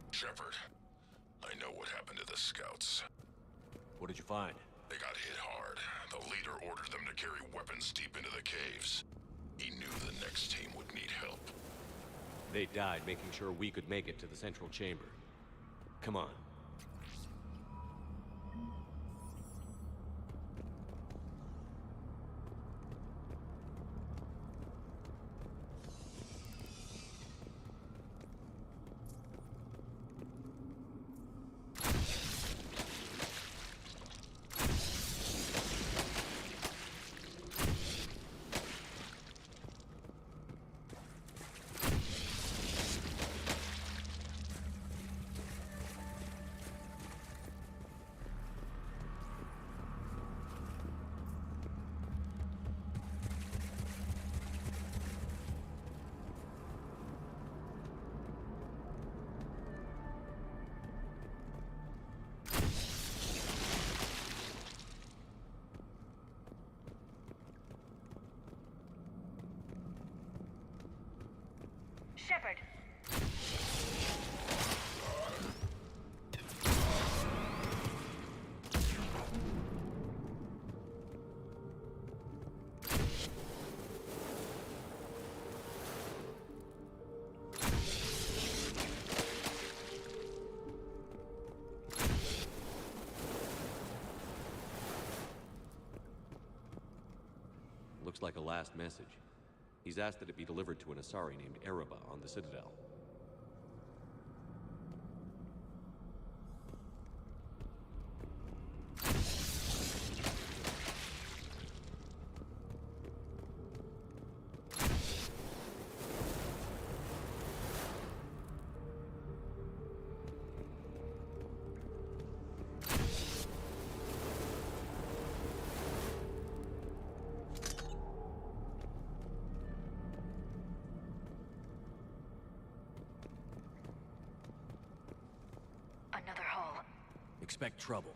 Shepard, I know what happened to the scouts. What did you find? They got hit hard. The leader ordered them to carry weapons deep into the caves. He knew the next team would need help. They died making sure we could make it to the central chamber. Come on. Shepard. Looks like a last message. He's asked that it be delivered to an Asari named Ereba on the Citadel. Another hull. Expect trouble.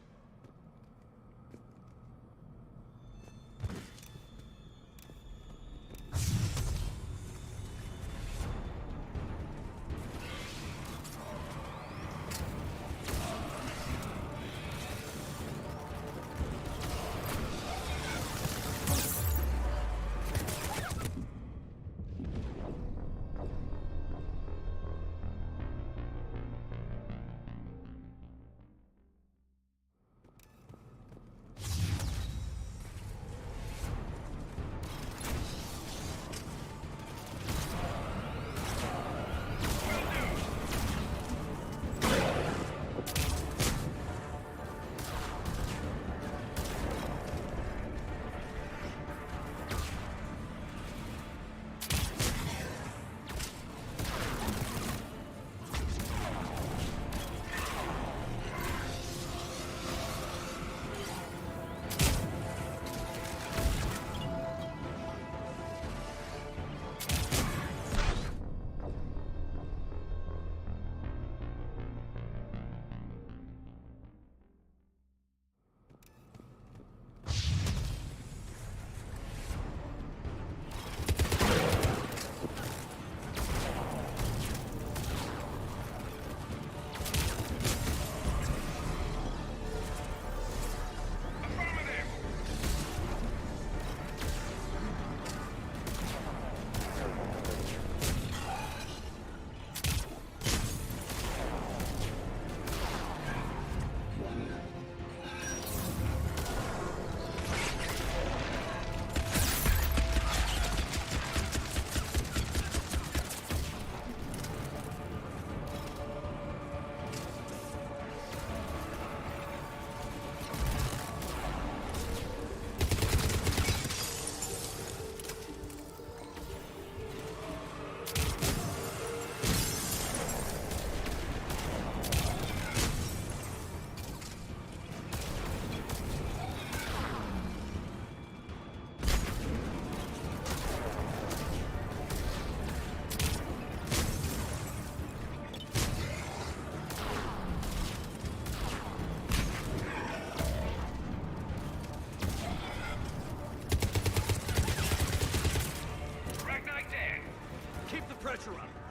pressure up.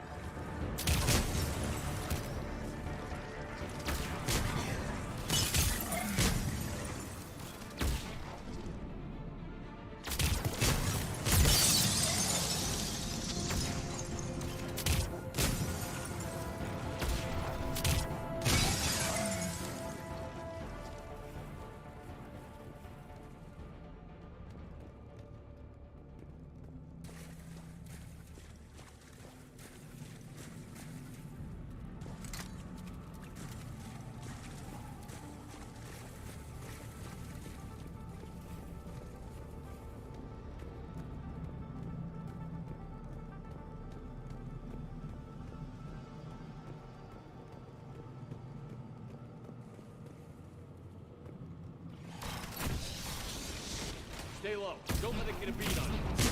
Stay low. Don't let it get a beat on you.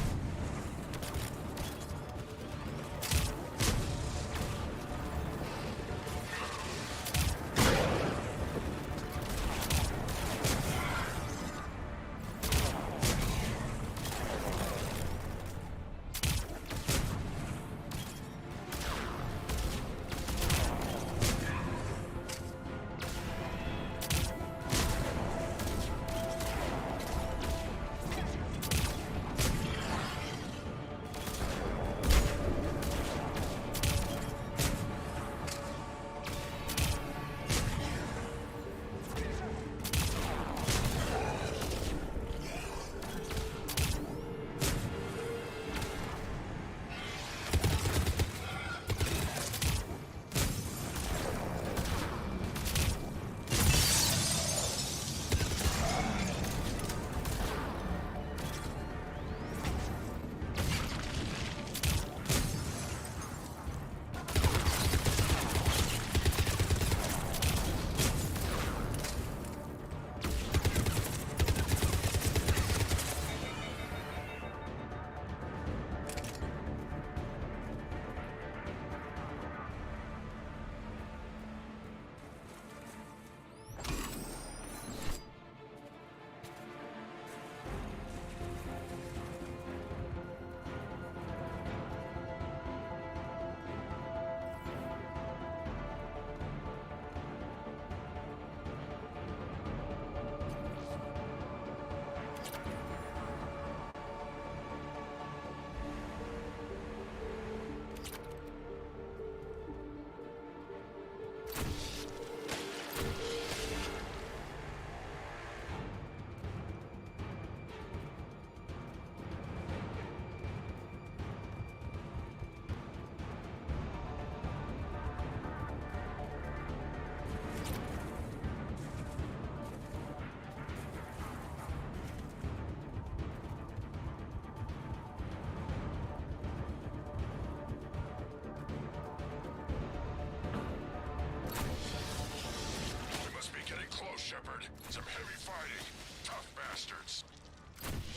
Some heavy fighting. Tough bastards.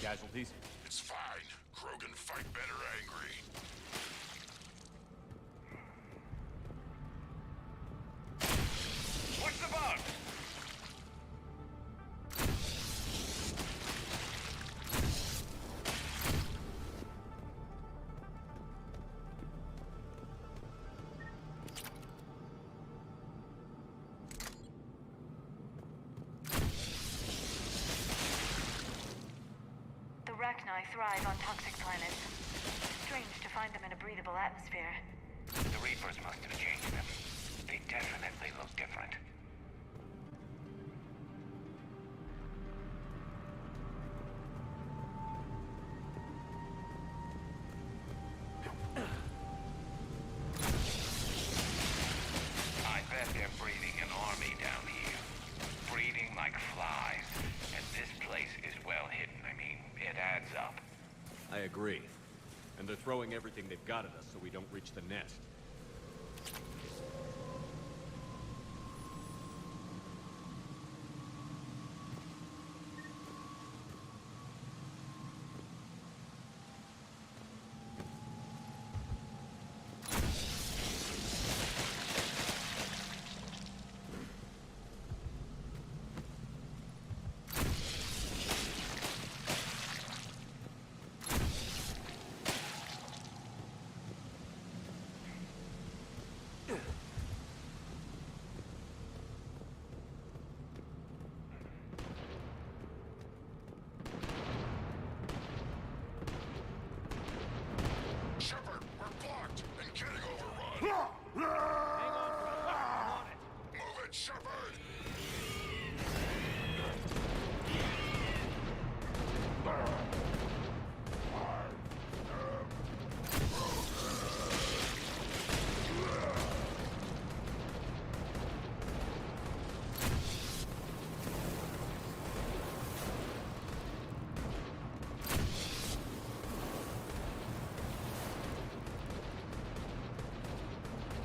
Casualties? It's fine. Krogan fight better angry. What's the bug? The Rachni thrive on toxic planets. Strange to find them in a breathable atmosphere. The Reapers must have changed them. They definitely look different. I bet they're breeding an army down here. Breeding like flies. And this place is well hidden. I mean, it adds up. I agree. And they're throwing everything they've got at us so we don't reach the nest. Shepard, we're blocked and getting overrun. Hang on, brother. I'm on it. Move it, Shepard!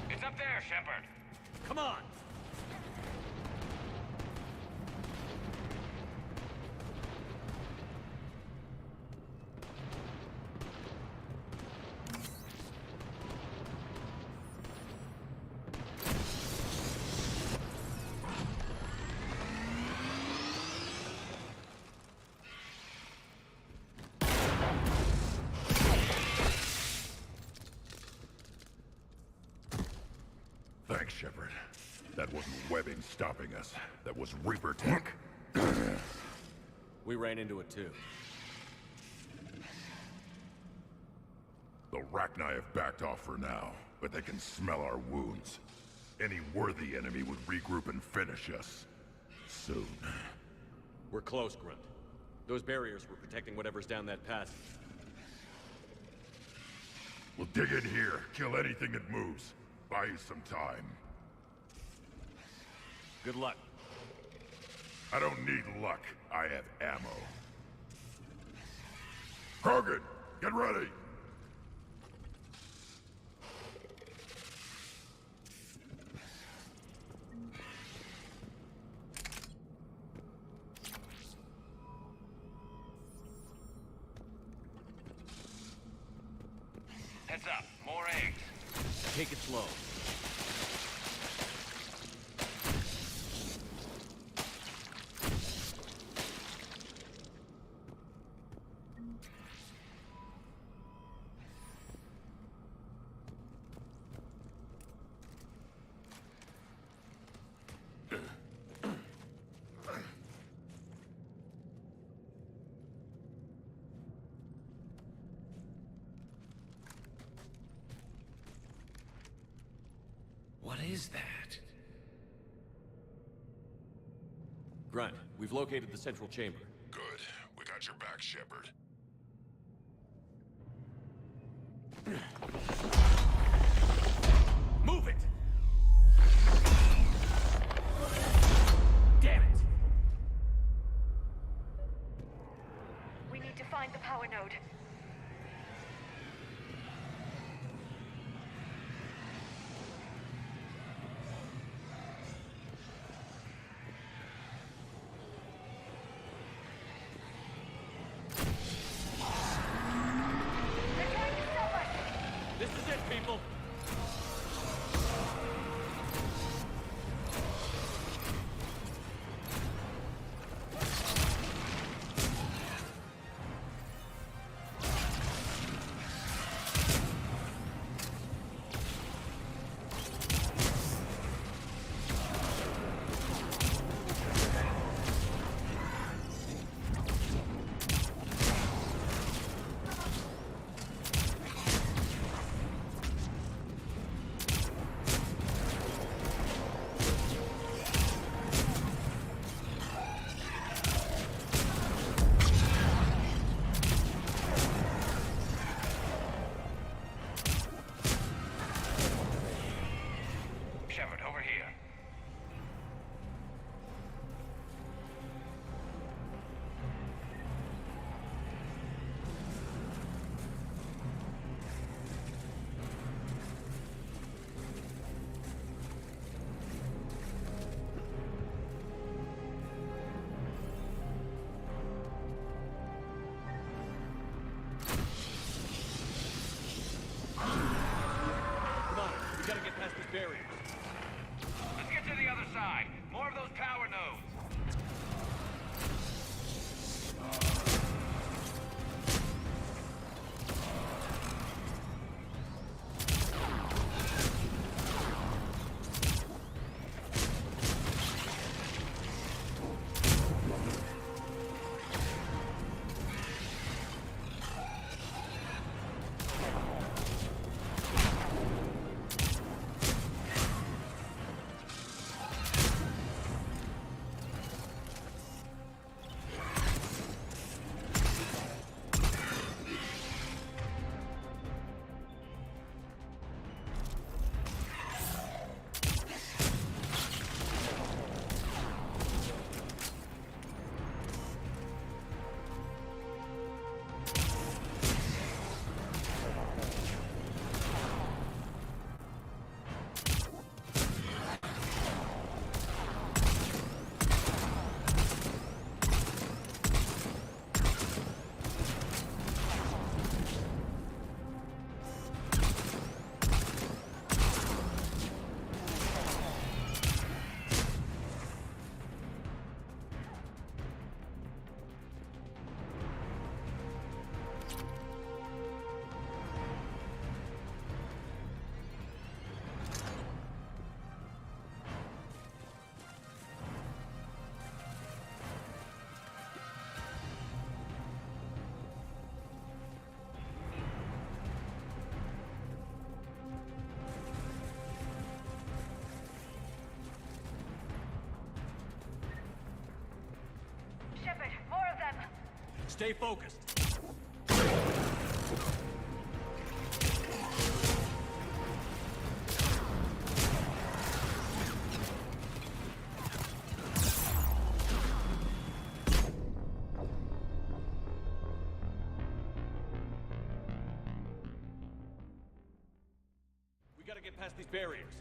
It's up there, Shepard. Come on. Thanks, Shepard. That wasn't webbing stopping us. That was Reaper tech. We ran into it too. The Rachni have backed off for now, but they can smell our wounds. Any worthy enemy would regroup and finish us. Soon. We're close, Grunt. Those barriers were protecting whatever's down that path. We'll dig in here, kill anything that moves. Buy you some time. Good luck. I don't need luck. I have ammo. Krogan, get ready! Heads up. More eggs. Take it slow. What is that? Grunt, we've located the central chamber. Good. We got your back, Shepard. Move it! Damn it! We need to find the power node. these barriers. Let's get to the other side. More of those power nodes. Shepard, more of them! Stay focused. We gotta get past these barriers.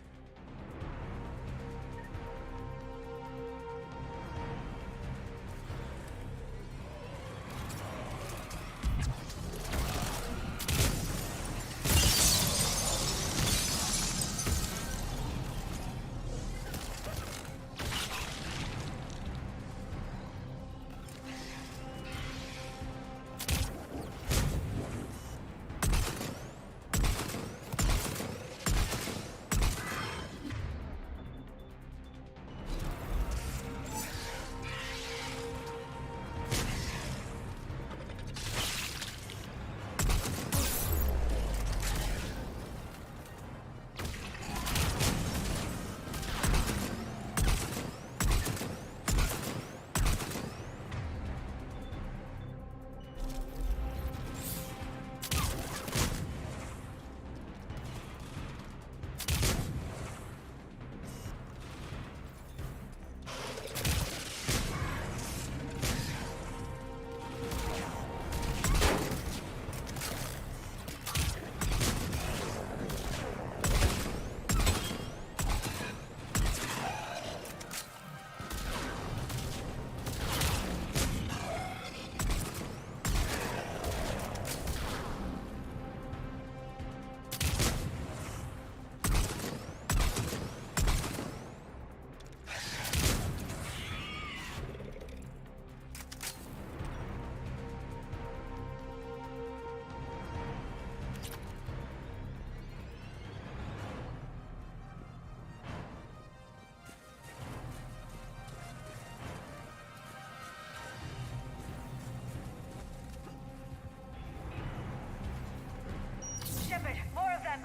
Shepard, more of them!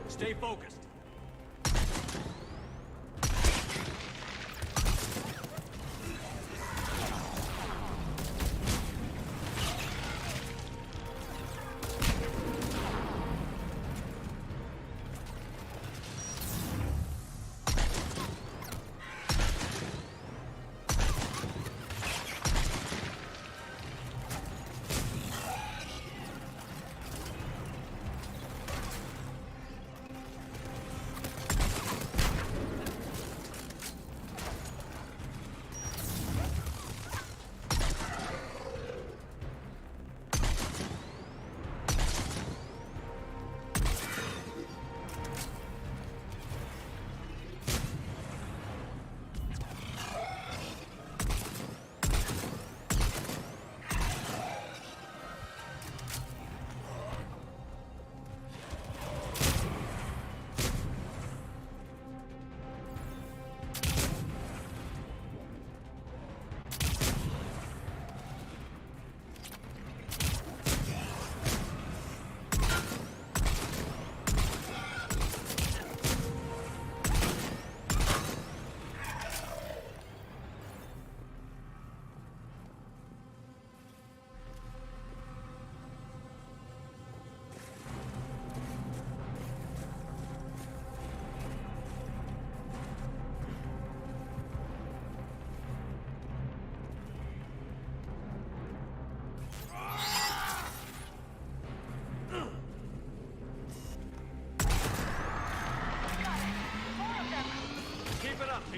Stay focused.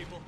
people.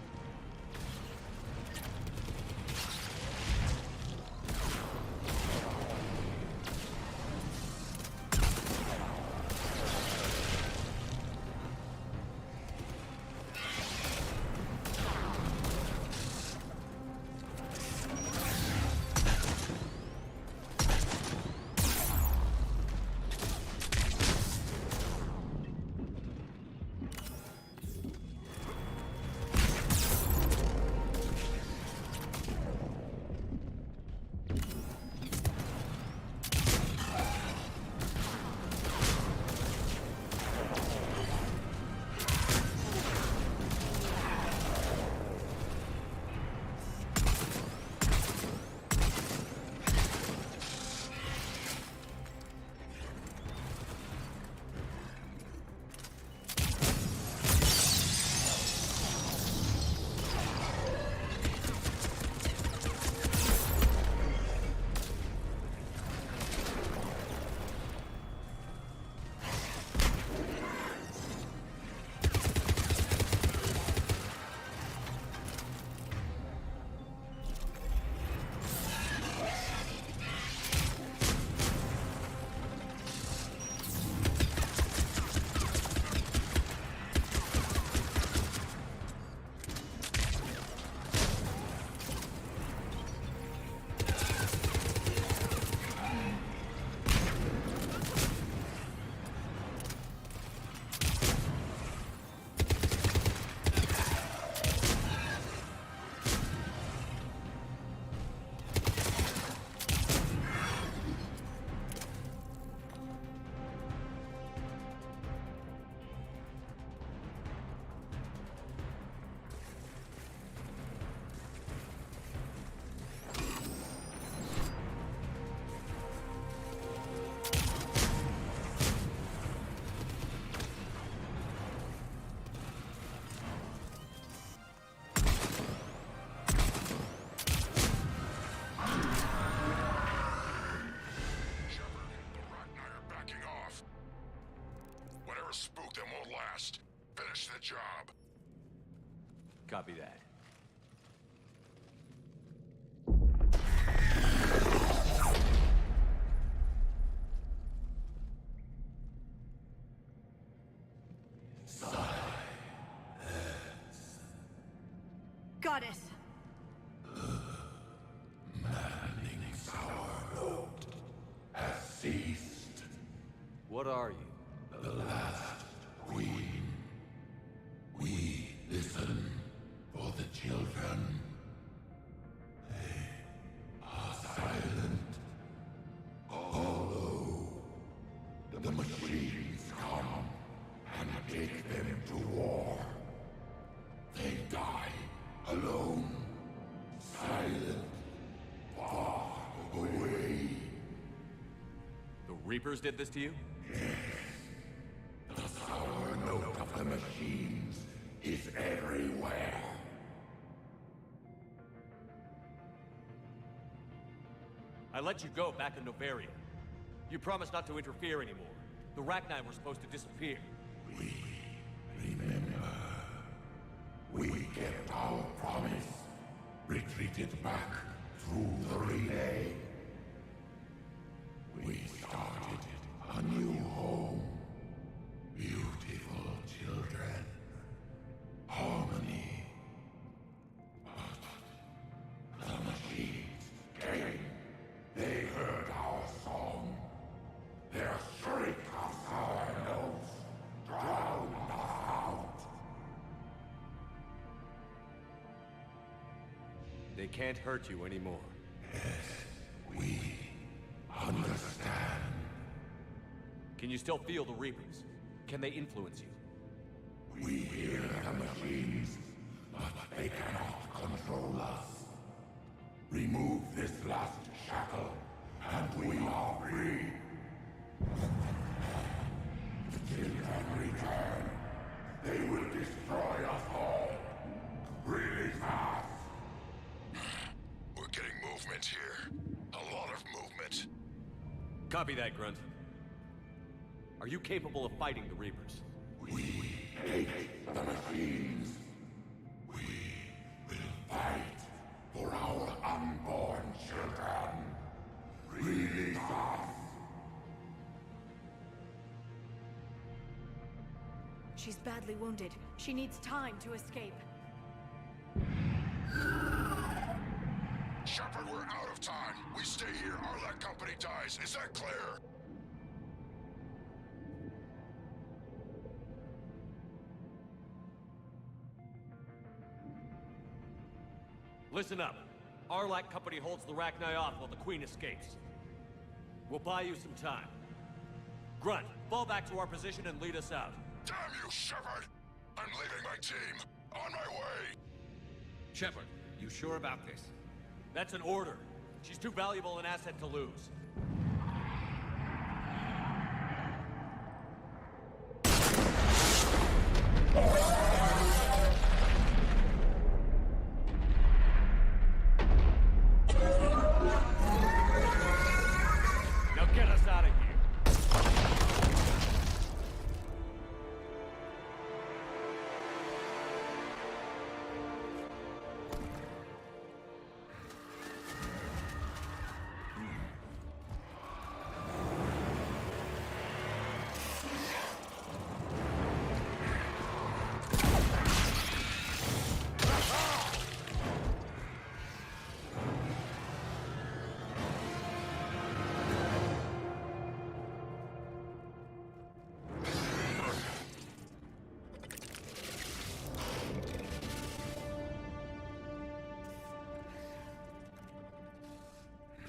Spook them won't last. Finish the job. Copy that. Goddess! Maddening's our load has ceased. What are you? The last queen. We listen for the children. They are silent. Although the machines come and take them to war, they die alone, silent, far away. The Reapers did this to you? Yes. The sour note of the machines is everywhere. I let you go back in Novaria. You promised not to interfere anymore. The Rachni were supposed to disappear. Remember, we kept our promise. Retreated back through the relay. We started a new home. Beautiful children. Harmony. But the machines came. They heard our song. Their shriek of sour notes drowned us out. They can't hurt you anymore. Yes, we understand. Can you still feel the Reapers? Can they influence you? We hear the machines, but they cannot control us. Remove this last shackle, and we are free. The children return. They will destroy us all. Really fast. We're getting movement here. A lot of movement. Copy that, Grunt. Are you capable of fighting the Reapers? We hate the machines. We Release us! She's badly wounded. She needs time to escape. Shepard, we're out of time. We stay here, Arlac Company dies. Is that clear? Listen up. Arlac Company holds the Rachni off while the Queen escapes. We'll buy you some time. Grunt, fall back to our position and lead us out. Damn you, Shepard! I'm leaving my team. On my way! Shepard, you sure about this? That's an order. She's too valuable an asset to lose. Now get us out of here.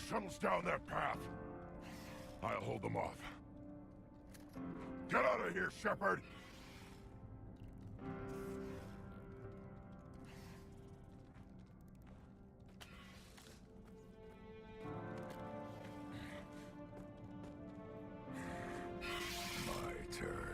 Shuttles down that path. I'll hold them off. Get out of here, Shepard! My turn.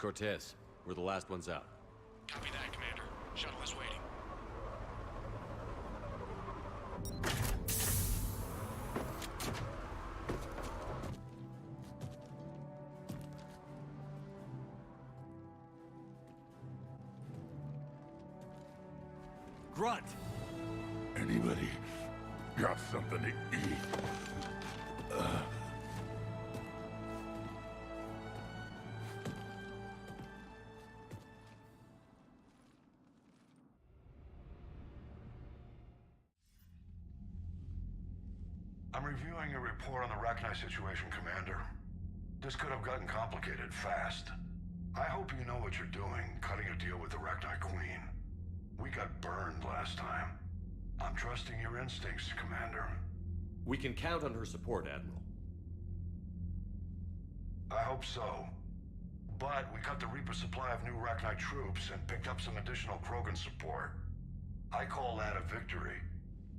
Cortez, we're the last ones out. Copy that, Commander. Shuttle is waiting. Grunt! Anybody got something to eat? I'm reviewing your report on the Rachni situation, Commander. This could have gotten complicated fast. I hope you know what you're doing, cutting a deal with the Rachni Queen. We got burned last time. I'm trusting your instincts, Commander. We can count on her support, Admiral. I hope so. But we cut the Reaper supply of new Rachni troops and picked up some additional Krogan support. I call that a victory.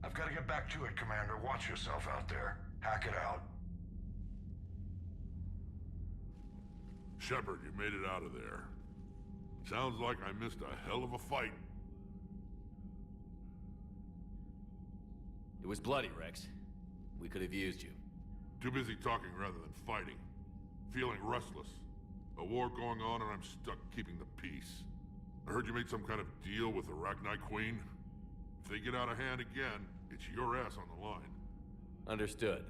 I've got to get back to it, Commander. Watch yourself out there. Hack it out. Shepard, you made it out of there. Sounds like I missed a hell of a fight. It was bloody, Rex. We could have used you. Too busy talking rather than fighting. Feeling restless. A war going on and I'm stuck keeping the peace. I heard you made some kind of deal with the Rachni Queen. If they get out of hand again, it's your ass on the line. Understood.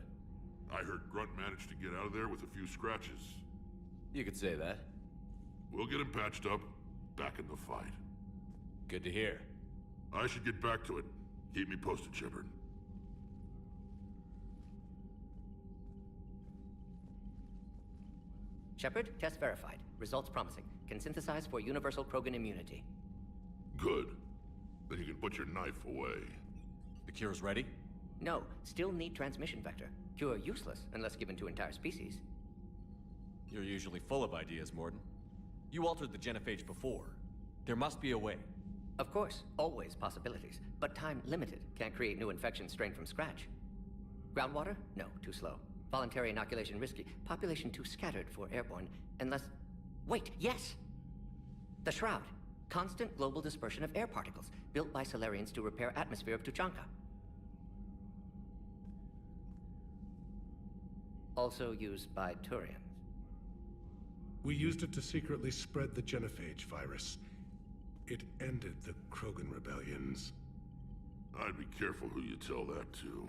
I heard Grunt managed to get out of there with a few scratches. You could say that. We'll get him patched up, back in the fight. Good to hear. I should get back to it. Keep me posted, Shepard. Shepard, test verified. Results promising. Can synthesize for universal Krogan immunity. Good. Then you can put your knife away. The cure's ready? No, still need transmission vector. Cure useless unless given to entire species. You're usually full of ideas, Mordin. You altered the genophage before. There must be a way. Of course, always possibilities, but time limited. Can't create new infections strained from scratch. Groundwater? No, too slow. Voluntary inoculation risky. Population too scattered for airborne, unless... Wait, yes! The Shroud. Constant global dispersion of air particles, built by Salarians to repair atmosphere of Tuchanka. Also used by Turians. We used it to secretly spread the genophage virus. It ended the Krogan rebellions. I'd be careful who you tell that to.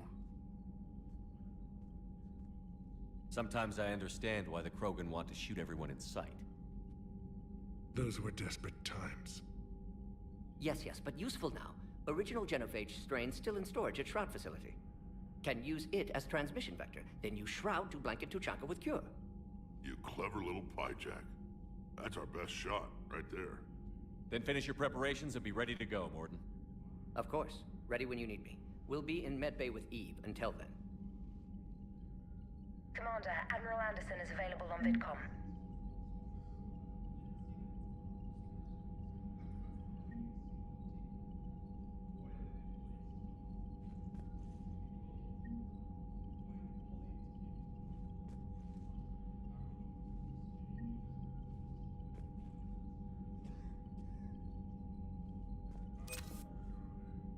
Sometimes I understand why the Krogan want to shoot everyone in sight. Those were desperate times. Yes, but useful now. Original genophage strain still in storage at Shroud facility. Can use it as transmission vector, then use Shroud to blanket Tuchanka with cure. You clever little pyjak. That's our best shot, right there. Then finish your preparations and be ready to go, Mordin. Of course. Ready when you need me. We'll be in medbay with Eve until then. Commander, Admiral Anderson is available on VidCom.